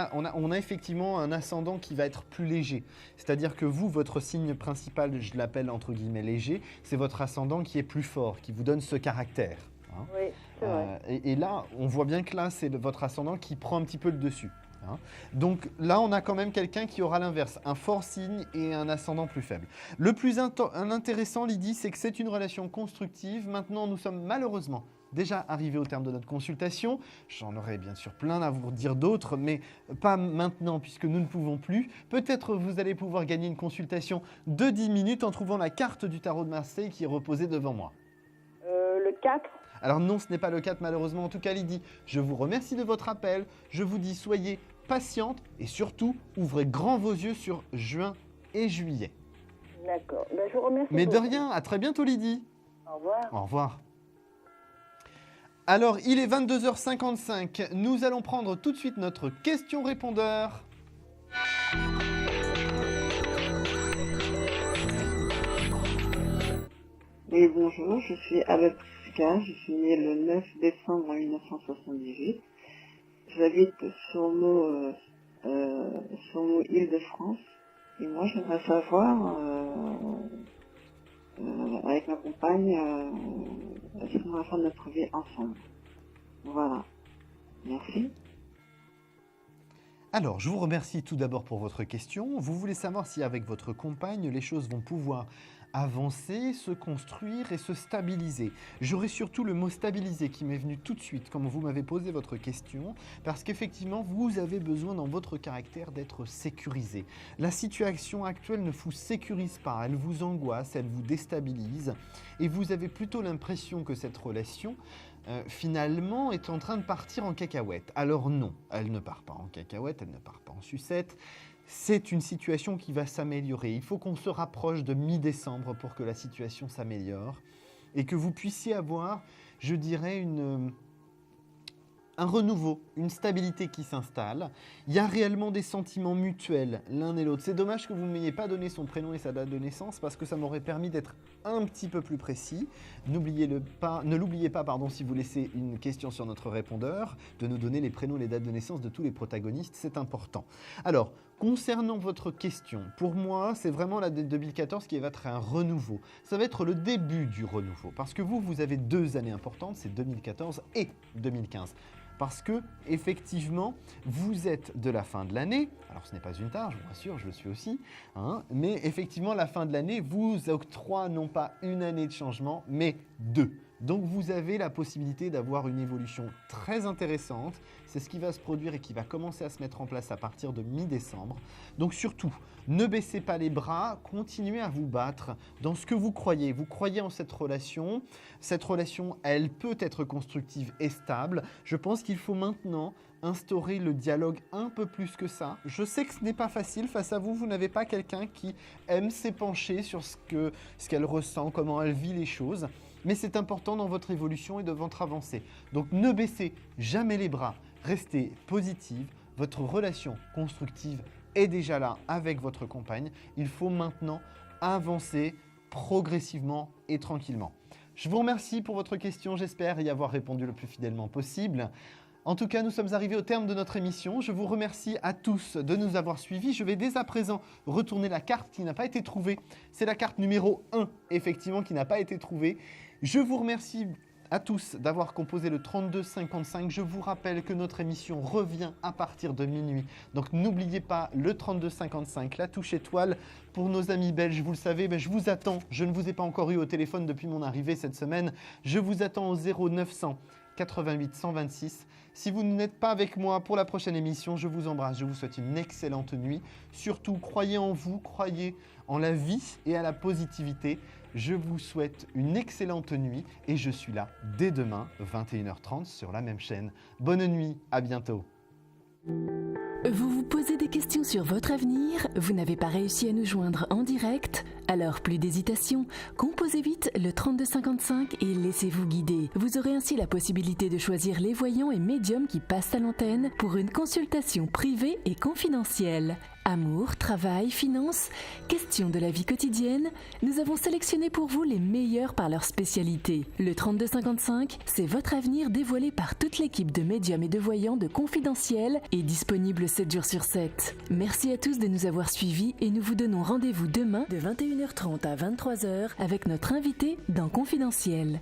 a effectivement un ascendant qui va être plus léger. C'est-à-dire que vous, votre signe principal, je l'appelle entre guillemets léger, c'est votre ascendant qui est plus fort, qui vous donne ce caractère. Oui, c'est vrai. Et là, on voit bien que là, c'est votre ascendant qui prend un petit peu le dessus. Donc là, on a quand même quelqu'un qui aura l'inverse, un fort signe et un ascendant plus faible. Le plus intéressant, Lydie, c'est que c'est une relation constructive. Maintenant, nous sommes malheureusement déjà arrivés au terme de notre consultation. J'en aurais bien sûr plein à vous dire d'autres, mais pas maintenant puisque nous ne pouvons plus. Peut-être vous allez pouvoir gagner une consultation de 10 minutes en trouvant la carte du tarot de Marseille qui est reposée devant moi. Le 4. Alors non, ce n'est pas le 4 malheureusement. En tout cas, Lydie, je vous remercie de votre appel. Je vous dis soyez patiente et surtout ouvrez grand vos yeux sur juin et juillet. D'accord. Je vous remercie. Mais de rien, à très bientôt Lydie. Au revoir. Au revoir. Alors, il est 22h55. Nous allons prendre tout de suite notre question-répondeur. Oui, bonjour, je suis Abapuska, je suis née le 9 décembre 1978. J'habite sur Meaux, Île-de-France. Et moi, j'aimerais savoir, avec ma compagne, est-ce qu'on va faire notre vie ensemble. Voilà. Merci. Alors, je vous remercie tout d'abord pour votre question. Vous voulez savoir si avec votre compagne, les choses vont pouvoir avancer, se construire et se stabiliser. J'aurais surtout le mot stabiliser qui m'est venu tout de suite quand vous m'avez posé votre question, parce qu'effectivement, vous avez besoin dans votre caractère d'être sécurisé. La situation actuelle ne vous sécurise pas, elle vous angoisse, elle vous déstabilise, et vous avez plutôt l'impression que cette relation finalement est en train de partir en cacahuète. Alors non, elle ne part pas en cacahuète, elle ne part pas en sucette. C'est une situation qui va s'améliorer. Il faut qu'on se rapproche de mi-décembre pour que la situation s'améliore et que vous puissiez avoir, je dirais, un renouveau, une stabilité qui s'installe. Il y a réellement des sentiments mutuels l'un et l'autre. C'est dommage que vous ne m'ayez pas donné son prénom et sa date de naissance parce que ça m'aurait permis d'être un petit peu plus précis. Ne l'oubliez pas, si vous laissez une question sur notre répondeur, de nous donner les prénoms et les dates de naissance de tous les protagonistes, c'est important. Alors, concernant votre question, pour moi, c'est vraiment la 2014 qui va être un renouveau. Ça va être le début du renouveau parce que vous avez 2 années importantes, c'est 2014 et 2015. Parce que, effectivement, vous êtes de la fin de l'année, alors ce n'est pas une tare, je vous rassure, je le suis aussi, mais effectivement, la fin de l'année vous octroie non pas une année de changement, mais 2. Donc vous avez la possibilité d'avoir une évolution très intéressante. C'est ce qui va se produire et qui va commencer à se mettre en place à partir de mi-décembre. Donc surtout, ne baissez pas les bras, continuez à vous battre dans ce que vous croyez. Vous croyez en cette relation. Cette relation, elle peut être constructive et stable. Je pense qu'il faut maintenant instaurer le dialogue un peu plus que ça. Je sais que ce n'est pas facile. Face à vous, vous n'avez pas quelqu'un qui aime s'épancher sur ce qu'elle ressent, comment elle vit les choses. Mais c'est important dans votre évolution et dans votre avancée. Donc ne baissez jamais les bras, restez positive. Votre relation constructive est déjà là avec votre compagne. Il faut maintenant avancer progressivement et tranquillement. Je vous remercie pour votre question, j'espère y avoir répondu le plus fidèlement possible. En tout cas, nous sommes arrivés au terme de notre émission. Je vous remercie à tous de nous avoir suivis. Je vais dès à présent retourner la carte qui n'a pas été trouvée. C'est la carte numéro 1, effectivement, qui n'a pas été trouvée. Je vous remercie à tous d'avoir composé le 3255. Je vous rappelle que notre émission revient à partir de minuit. Donc n'oubliez pas le 3255, la touche étoile. Pour nos amis belges, vous le savez, je vous attends. Je ne vous ai pas encore eu au téléphone depuis mon arrivée cette semaine. Je vous attends au 0900 88 126. Si vous n'êtes pas avec moi pour la prochaine émission, je vous embrasse. Je vous souhaite une excellente nuit. Surtout, croyez en vous, croyez en la vie et à la positivité. Je vous souhaite une excellente nuit et je suis là dès demain, 21h30 sur la même chaîne. Bonne nuit, à bientôt. Vous vous posez des questions sur votre avenir? Vous n'avez pas réussi à nous joindre en direct? Alors plus d'hésitation, composez vite le 3255 et laissez-vous guider. Vous aurez ainsi la possibilité de choisir les voyants et médiums qui passent à l'antenne pour une consultation privée et confidentielle. Amour, travail, finances, questions de la vie quotidienne, nous avons sélectionné pour vous les meilleurs par leur spécialité. Le 3255, c'est votre avenir dévoilé par toute l'équipe de médiums et de voyants de Confidentiel et disponible 7 jours sur 7. Merci à tous de nous avoir suivis et nous vous donnons rendez-vous demain de 21h30 à 23h avec notre invité dans Confidentiel.